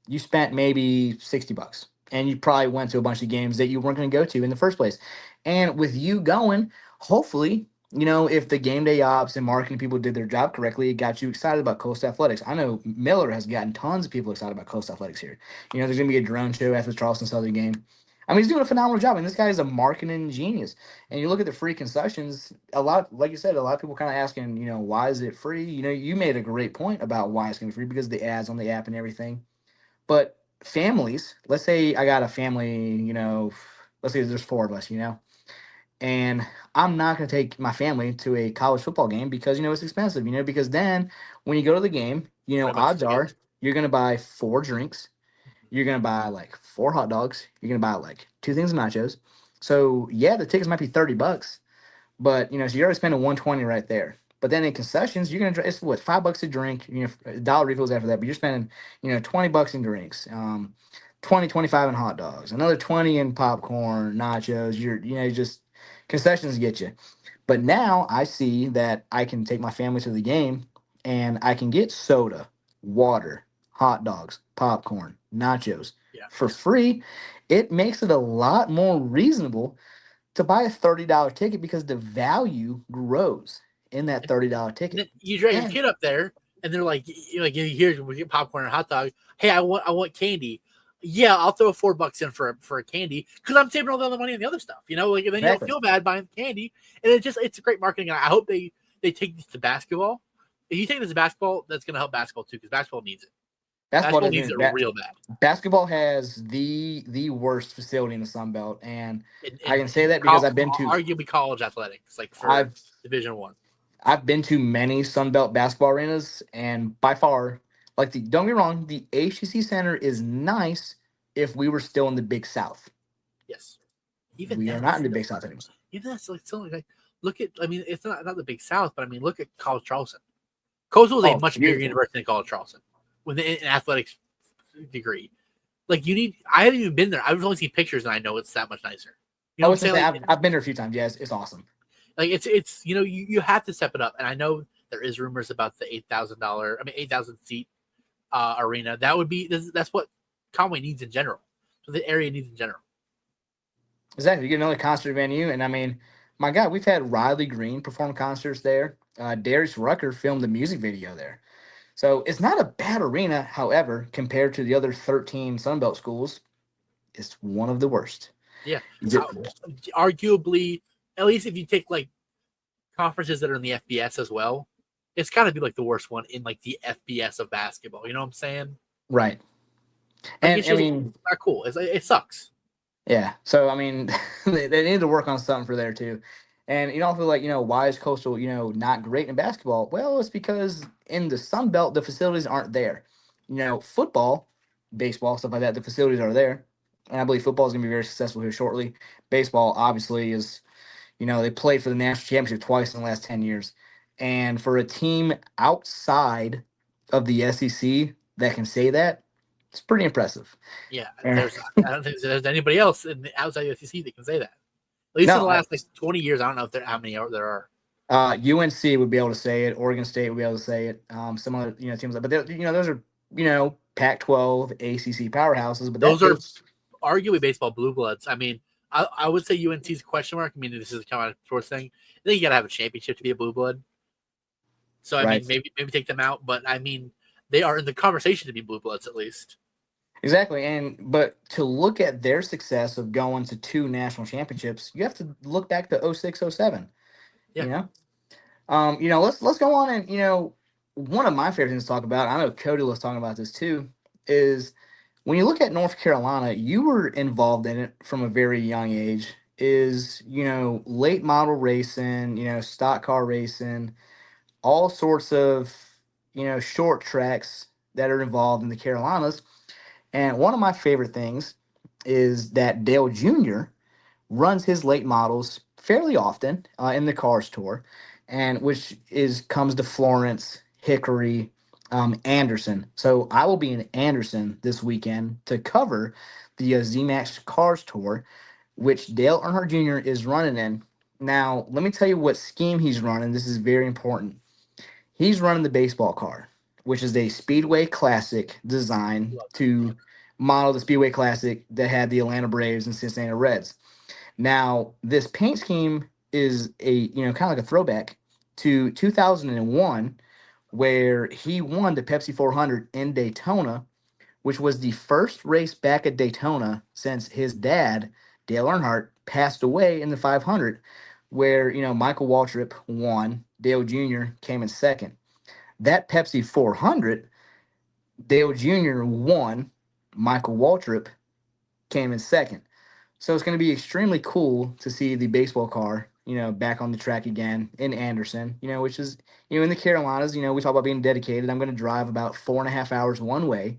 You spent maybe $60, and you probably went to a bunch of games that you weren't going to go to in the first place. And with you going, hopefully, if the game day ops and marketing people did their job correctly, it got you excited about Coastal Athletics. I know Miller has gotten tons of people excited about Coastal Athletics here. There's going to be a drone show after the Charleston Southern game. I mean, he's doing a phenomenal job, and this guy is a marketing genius. And you look at the free concessions, like you said, a lot of people kind of asking, why is it free? You made a great point about why it's going to be free because of the ads on the app and everything. But families, let's say I got a family, let's say there's 4 of us, and I'm not going to take my family to a college football game because, it's expensive, because then when you go to the game, odds are you're going to buy 4 drinks. You're going to buy like 4 hot dogs. You're going to buy like 2 things of nachos. So yeah, the tickets might be $30, but, so you're already spending $120 right there. But then in concessions, you're gonna it's what $5 a drink, dollar refills after that. But you're spending $20 in drinks, 25 in hot dogs, another 20 in popcorn, nachos. Just concessions get you. But now I see that I can take my family to the game and I can get soda, water, hot dogs, popcorn, nachos for free. It makes it a lot more reasonable to buy a $30 ticket because the value grows in that $30 ticket. You drag your kid up there, and they're like, here we get popcorn and hot dog. Hey, I want candy. Yeah, I'll throw $4 in for a candy because I'm saving all the other money on the other stuff. And then you don't feel bad buying candy, and it's a great marketing. I hope they take this to basketball. If you take this to basketball, that's going to help basketball too because basketball needs it. Basketball needs it real bad. Basketball has the worst facility in the Sun Belt, and I can say that because I've been to arguably college athletics, like for Division I. I've been to many Sun Belt basketball arenas, and by far, don't get me wrong, the HCC Center is nice if we were still in the Big South. Yes, we are not in the Big South anymore. Even that's look at. I mean, it's not the Big South, but I mean, look at College Charleston. Coastal is a much bigger university than College Charleston with an athletics degree. I haven't even been there. I've only seen pictures, and I know it's that much nicer. What I'm saying? I've been there a few times. Yes, it's awesome. It's you have to step it up, and I know there is rumors about the $8,000 seat arena. That's what Conway needs in general. So the area needs in general. Exactly. You get another concert venue, and I mean, my God, we've had Riley Green perform concerts there. Darius Rucker filmed the music video there. So it's not a bad arena. However, compared to the other 13 Sunbelt schools, it's one of the worst. Yeah, Is it- uh, arguably, at least if you take like conferences that are in the FBS as well, it's got to be like the worst one in like the FBS of basketball. You know what I'm saying? Right. Like And it's I just mean, not cool. It sucks. yeah. So I mean, they need to work on something for there too. And you don't feel like, why is Coastal, not great in basketball? Well, it's because in the Sun Belt the facilities aren't there. Football, baseball, stuff like that, the facilities are there. And I believe football is going to be very successful here shortly. Baseball obviously is, they played for the national championship twice in the last 10 years. And for a team outside of the SEC that can say that, it's pretty impressive. Yeah, I don't think there's anybody else in the outside of the SEC that can say that. At least in the No, last like 20 years, I don't know if how many there are. UNC would be able to say it. Oregon State would be able to say it. Some other teams, but those are Pac-12, ACC powerhouses. But that Those are takes arguably baseball blue bloods. I mean, I would say UNC's a question mark. I mean, this is a kind of sports thing. I think you got to have a championship to be a blue blood. So I right. mean, maybe take them out, but I mean, they are in the conversation to be blue bloods at least. Exactly, but to look at their success of going to two national championships, you have to look back to 06, 07. Yeah, You know, let's go on and one of my favorite things to talk about. I know Cody was talking about this too. Is when you look at North Carolina, you were involved in it from a very young age. Is late model racing, stock car racing, all sorts of short tracks that are involved in the Carolinas. And one of my favorite things is that Dale Jr. runs his late models fairly often in the Cars Tour, and which is comes to Florence, Hickory, Anderson. So I will be in Anderson this weekend to cover the ZMAX Cars Tour, which Dale Earnhardt Jr. is running in. Now, let me tell you what scheme he's running. This is very important. He's running the baseball car, which is a Speedway Classic design to model the Speedway Classic that had the Atlanta Braves and Cincinnati Reds. Now, this paint scheme is a kind of like a throwback to 2001, where he won the Pepsi 400 in Daytona, which was the first race back at Daytona since his dad, Dale Earnhardt, passed away in the 500, where Michael Waltrip won, Dale Jr. came in second. That Pepsi 400, Dale Jr. won, Michael Waltrip came in second. So it's going to be extremely cool to see the baseball car, back on the track again in Anderson, which is, in the Carolinas, we talk about being dedicated. I'm going to drive about 4.5 hours one way,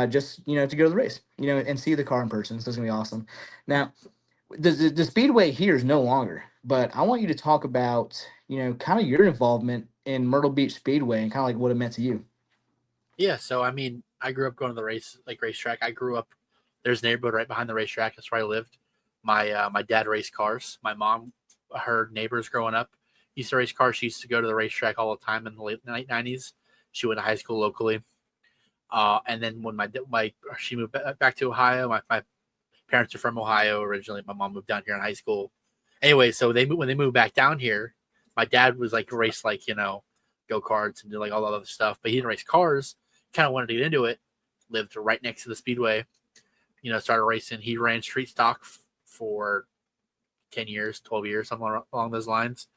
just, to go to the race, and see the car in person. So it's going to be awesome. Now, the Speedway here is no longer, but I want you to talk about, kind of your involvement in Myrtle Beach Speedway and kind of like what it meant to you. yeah. So I mean, I grew up going to the racetrack. I grew up. There's a neighborhood right behind the racetrack. That's where I lived. My dad raced cars. My mom, her neighbors growing up, used to race cars. She used to go to the racetrack all the time in the late '90s. She went to high school locally. And then when she moved back to Ohio, my parents are from Ohio originally. My mom moved down here in high school. Anyway, so when they moved back down here, my dad was like race like go karts and do like all that other stuff, but he didn't race cars. Kind of wanted to get into it. Lived right next to the speedway. Started racing. He ran street stock for 10 years, 12 years, something along those lines.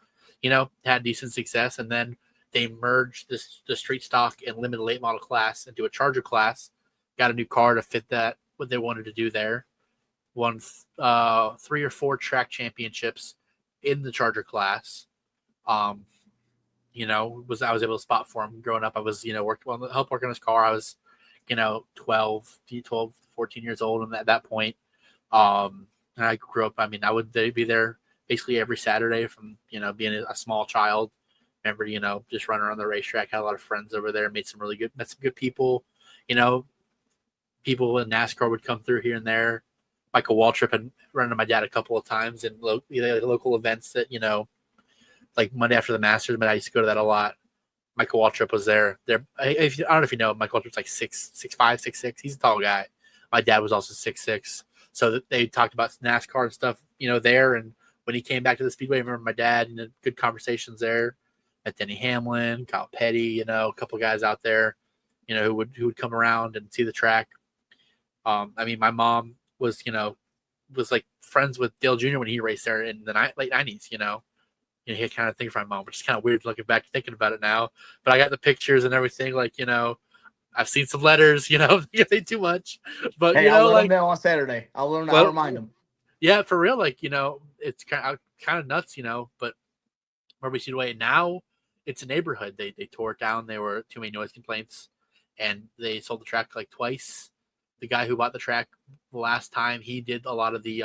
Had decent success, and then they merged the street stock and limited late model class into a Charger class. Got a new car to fit that what they wanted to do there. Won 3 or 4 track championships in the Charger class. Um, I was able to spot for him growing up. I was help work on his car. I was 12, 14 years old, and at that point, and I grew up. I mean, I would be there basically every Saturday from being a small child. Remember, just running around the racetrack. Had a lot of friends over there. Met some good people. You know, People in NASCAR would come through here and there. Michael Waltrip had run into my dad a couple of times in local events that like Monday after the Masters, but I used to go to that a lot. Michael Waltrip was there. I don't know if you know, Michael Waltrip's like 6'5", 6'6". He's a tall guy. My dad was also 6'6". So that they talked about NASCAR and stuff, there. And when he came back to the Speedway, I remember my dad, good conversations there. Met Denny Hamlin, Kyle Petty, a couple guys out there, who would come around and see the track. My mom was, was like friends with Dale Jr. when he raced there in the late '90s. He had kind of thing for my mom, which is kind of weird looking back, thinking about it now. But I got the pictures and everything. Like, I've seen some letters. Can't say too much, but Hey, I'll let them know on Saturday. I'll remind them. Yeah, for real. Like, it's kind of nuts. But Myrtle Beach Speedway now, it's a neighborhood. They tore it down. There were too many noise complaints, and they sold the track like twice. The guy who bought the track the last time, he did a lot of the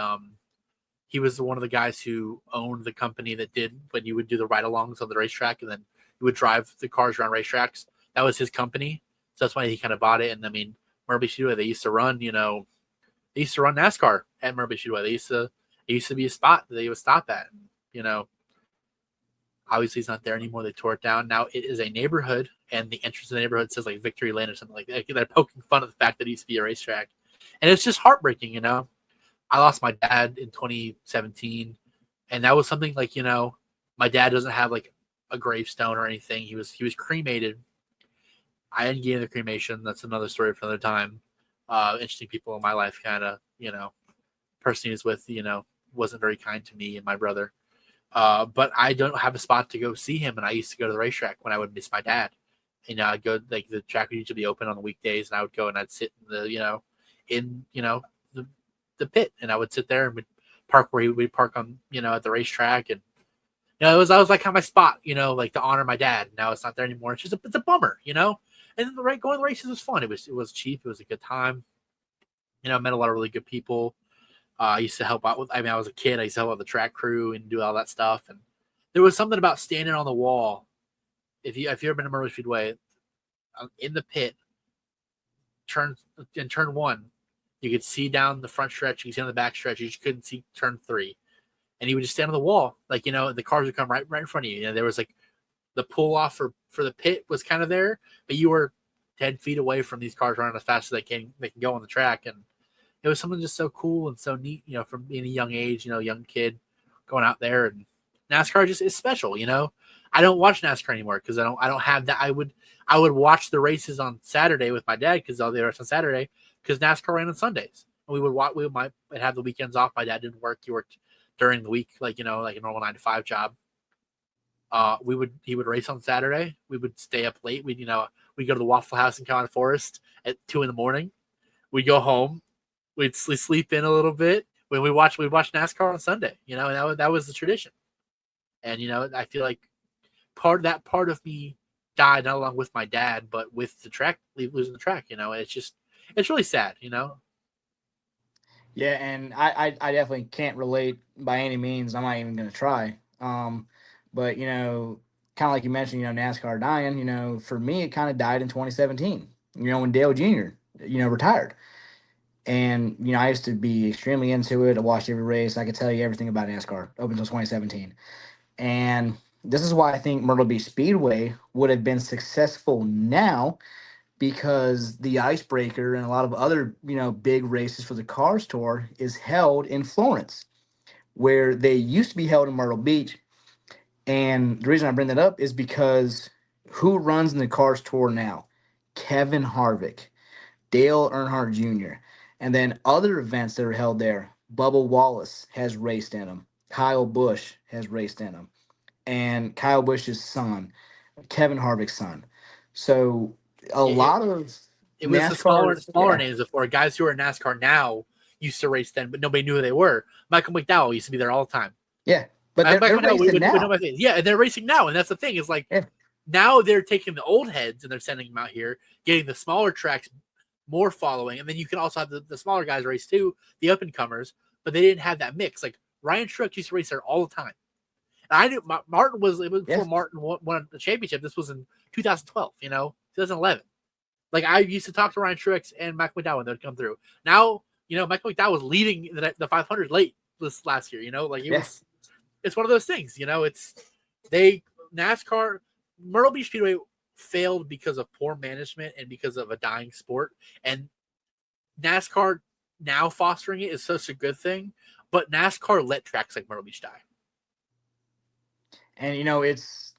he was one of the guys who owned the company that did when you would do the ride-alongs on the racetrack, and then you would drive the cars around racetracks. That was his company, so that's why he kind of bought it. And Myrtle Beach Speedway, they used to run NASCAR at Myrtle Beach Speedway. It used to be a spot that they would stop at. Obviously it's not there anymore. They tore it down. Now it is a neighborhood, and the entrance to the neighborhood says like Victory Lane or something like that. They're poking fun at the fact that it used to be a racetrack, and it's just heartbreaking. I lost my dad in 2017, and that was something like, my dad doesn't have like a gravestone or anything. He was cremated. I didn't get into the cremation. That's another story for another time. Interesting people in my life, kind of, person he was with, wasn't very kind to me and my brother. But I don't have a spot to go see him, and I used to go to the racetrack when I would miss my dad. I'd go, like, the track would usually be open on the weekdays, and I would go and I'd sit in the pit, and I would sit there and would park where he would park on, at the racetrack. And that was like kind of my spot, like to honor my dad. Now it's not there anymore. It's a bummer, and going to the races was fun. It was cheap. It was a good time. I met a lot of really good people. I used to help out with, I was a kid. I used to help out the track crew and do all that stuff. And there was something about standing on the wall. If you ever been to Myrtle Beach Speedway, in the pit, turn one, you could see down the front stretch. You could see on the back stretch. You just couldn't see turn 3. And you would just stand on the wall. Like, the cars would come right in front of you. There was like the pull off for the pit was kind of there, but you were 10 feet away from these cars running as fast as they can go on the track. And it was something just so cool and so neat, from being a young age, young kid going out there. And NASCAR just is special, I don't watch NASCAR anymore because I don't have that. I would watch the races on Saturday with my dad because all the races on Saturday because NASCAR ran on Sundays. And we might have the weekends off. My dad didn't work. He worked during the week, like a normal 9-to-5 job. He would race on Saturday. We would stay up late. We'd go to the Waffle House in Carolina Forest at 2 a.m. We'd go home. We'd sleep in a little bit. When we'd watch NASCAR on Sunday, and that was the tradition. And I feel like part of me died not along with my dad, but with the track, losing the track. It's really sad. Yeah, and I definitely can't relate by any means. I'm not even going to try. But kind of like you mentioned, NASCAR dying. For me, it kind of died in 2017. When Dale Jr. Retired, and I used to be extremely into it. I watched every race. I could tell you everything about NASCAR up until 2017, and this is why I think Myrtle Beach Speedway would have been successful now because the Icebreaker and a lot of other, big races for the Cars Tour is held in Florence, where they used to be held in Myrtle Beach. And the reason I bring that up is because who runs in the Cars Tour now? Kevin Harvick, Dale Earnhardt Jr., and then other events that are held there. Bubba Wallace has raced in them. Kyle Busch has raced in them. And Kyle Busch's son, Kevin Harvick's son. So a lot of it was NASCAR, the smaller names before. Guys who are in NASCAR now used to race then, but nobody knew who they were. Michael McDowell used to be there all the time. Yeah, but they're racing now. Yeah, and they're racing now, and that's the thing. Is like now they're taking the old heads and they're sending them out here, getting the smaller tracks more following, and then you can also have the smaller guys race too, the up and comers. But they didn't have that mix. Like Ryan Truex used to race there all the time. And I knew Martin was before Martin won the championship. This was in 2012, 2011. Like I used to talk to Ryan Truex and Mike McDowell when they'd come through. Now, Mike McDowell was leading the 500 late this last year. Like was. It's one of those things. It's NASCAR Myrtle Beach Speedway failed because of poor management and because of a dying sport. And NASCAR now fostering it is such a good thing, but NASCAR let tracks like Myrtle Beach die. And it's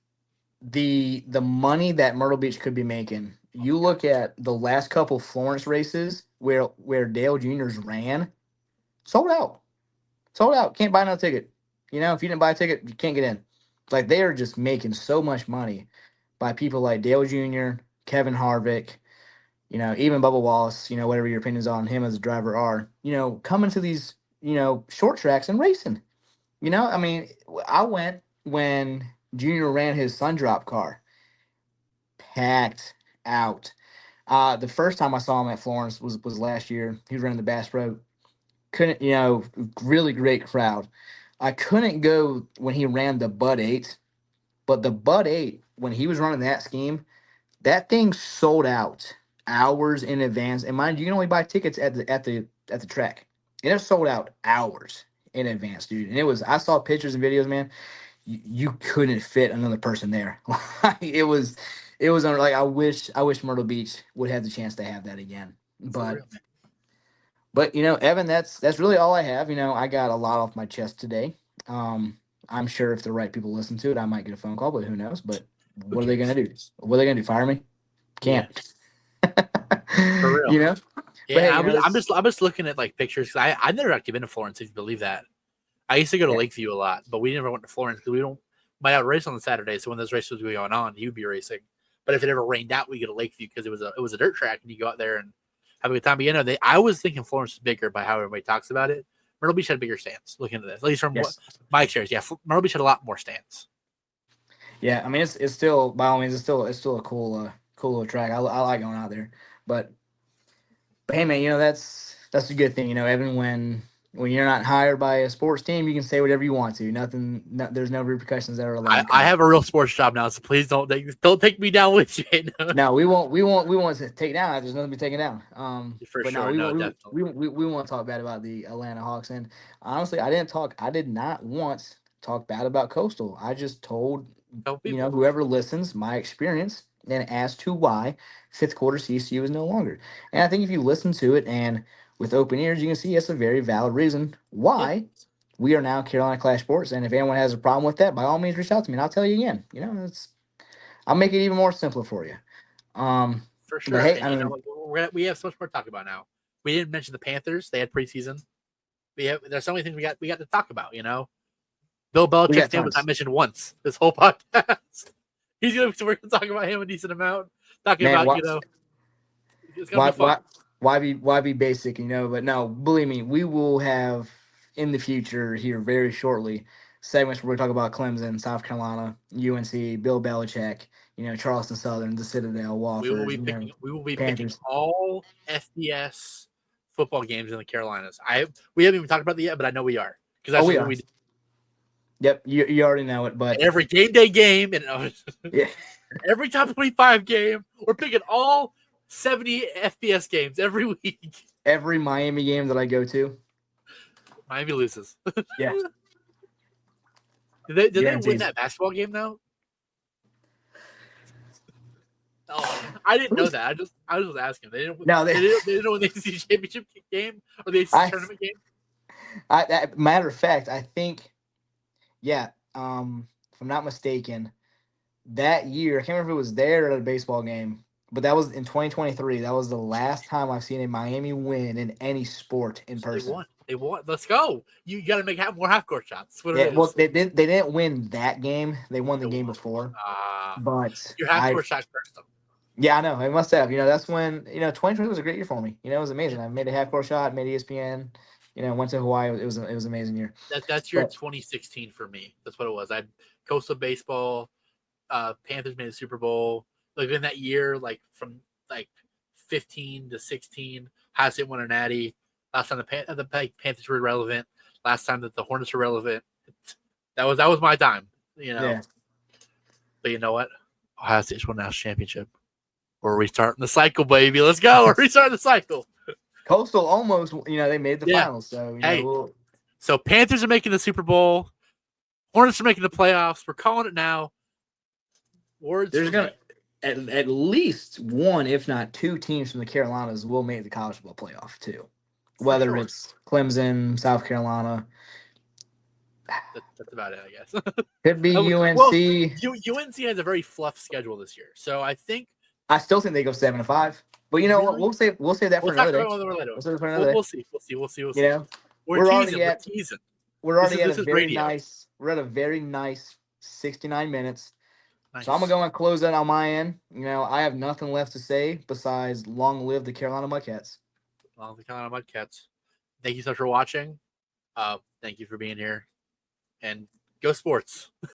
the money that Myrtle Beach could be making. You look at the last couple Florence races where Dale Jr.'s ran, sold out. Sold out. Can't buy no ticket. If you didn't buy a ticket, you can't get in. Like they are just making so much money by people like Dale Jr., Kevin Harvick, even Bubba Wallace, whatever your opinions on him as a driver are, coming to these, short tracks and racing. I mean, I went when Junior ran his Sundrop car, packed out. The first time I saw him at Florence was last year. He was running the Bass Pro. Couldn't, really great crowd. I couldn't go when he ran the Bud 8, but the Bud 8, when he was running that scheme, that thing sold out hours in advance. And mind you, can only buy tickets at the track. And it sold out hours in advance, dude. And I saw pictures and videos, man. You couldn't fit another person there. it was like I wish Myrtle Beach would have the chance to have that again. But Evan, that's really all I have. I got a lot off my chest today. I'm sure if the right people listen to it, I might get a phone call, but who knows? But what are they gonna do? What are they gonna do? Fire me? Can't. For real. Yeah, but hey, I'm just looking at like pictures because I've never actually been to Florence, if you believe that. I used to go to Lakeview a lot, but we never went to Florence because we don't. My dad raced on the Saturday, so when those races would be going on, he would be racing. But if it ever rained out, we go to Lakeview because it was a dirt track, and you go out there and have a good time. But I was thinking Florence is bigger by how everybody talks about it. Myrtle Beach had bigger stands. Looking at this, at least from what my experience, Myrtle Beach had a lot more stands. Yeah, I mean it's still, by all means, it's still a cool little track. I like going out there, but hey man, that's a good thing, Evan. When you're not hired by a sports team, you can say whatever you want to. There's no repercussions that are allowed. I have a real sports job now, so please don't take me down with you. No, we won't to take down. There's nothing to be taken down. For but sure, we won't talk bad about the Atlanta Hawks. And honestly, I did not once talk bad about Coastal. I just told whoever listens my experience and as to why fifth quarter CCU is no longer. And I think if you listen to it and with open ears, you can see it's a very valid reason why we are now Carolina Clash Sports. And if anyone has a problem with that, by all means, reach out to me and I'll tell you again. I'll make it even more simpler for you. For sure. But hey, we have so much more to talk about now. We didn't mention the Panthers. They had preseason. There's so many things we got to talk about. Bill Belichick's name was not mentioned once this whole podcast. We're going to talk about him a decent amount. Talking about it's going to be fun. Why be basic, But no, believe me, we will have in the future here very shortly segments where we talk about Clemson, South Carolina, UNC, Bill Belichick, Charleston Southern, the Citadel, Wofford. We will be picking all FBS football games in the Carolinas. We haven't even talked about that yet, but I know we are because that's what we do. Yep, you already know it. But and every game day game and every top 25 game, we're picking all 70 FBS games every week. Every Miami game that I go to, Miami loses. Yeah. Did they win that basketball game now? Oh, I didn't know that. I was just asking. They didn't win the ACC championship game or the ACC tournament game. Matter of fact, I think, if I'm not mistaken, that year I can't remember if it was there or at a baseball game, but that was in 2023. That was the last time I've seen a Miami win in any sport in person. They won. Let's go. You got to make more half court shots. Well, they didn't win that game. They won the game before. But your half court shots first. Yeah, I know. I must have. That's when 2020 was a great year for me. It was amazing. I made a half court shot, made ESPN. Went to Hawaii. It was an amazing year. That's your 2016 for me. That's what it was. I had Coastal baseball. Panthers made a Super Bowl. Like in that year, like from like 15 to 16, Ohio State won a Natty. Last time the Panthers were relevant. Last time that the Hornets were relevant. That was my time. Yeah. But you know what? Ohio State's won a national championship. We're restarting the cycle, baby. Let's go. We're restarting the cycle. Coastal almost, they made the finals. So, So Panthers are making the Super Bowl. Hornets are making the playoffs. We're calling it now. There's going to at least one, if not two teams from the Carolinas will make the college football playoff too. whether sure. it's Clemson, South Carolina, That's about it, I guess. could be UNC. Well, UNC has a very fluff schedule this year, so I think I still think they go 7-5. But you know what? really We'll save that for we'll talk another about day. it later. We'll save it for another day. We'll see. We'll You know, We're teasing. We're teasing. we're already This is radio. we're at a very nice 69 minutes. Nice. So I'm gonna go and close that on my end. You know, I have nothing left to say besides long live the Carolina Mudcats. Well, the Carolina Mudcats. Thank you so much for watching. Thank you for being here, and go sports.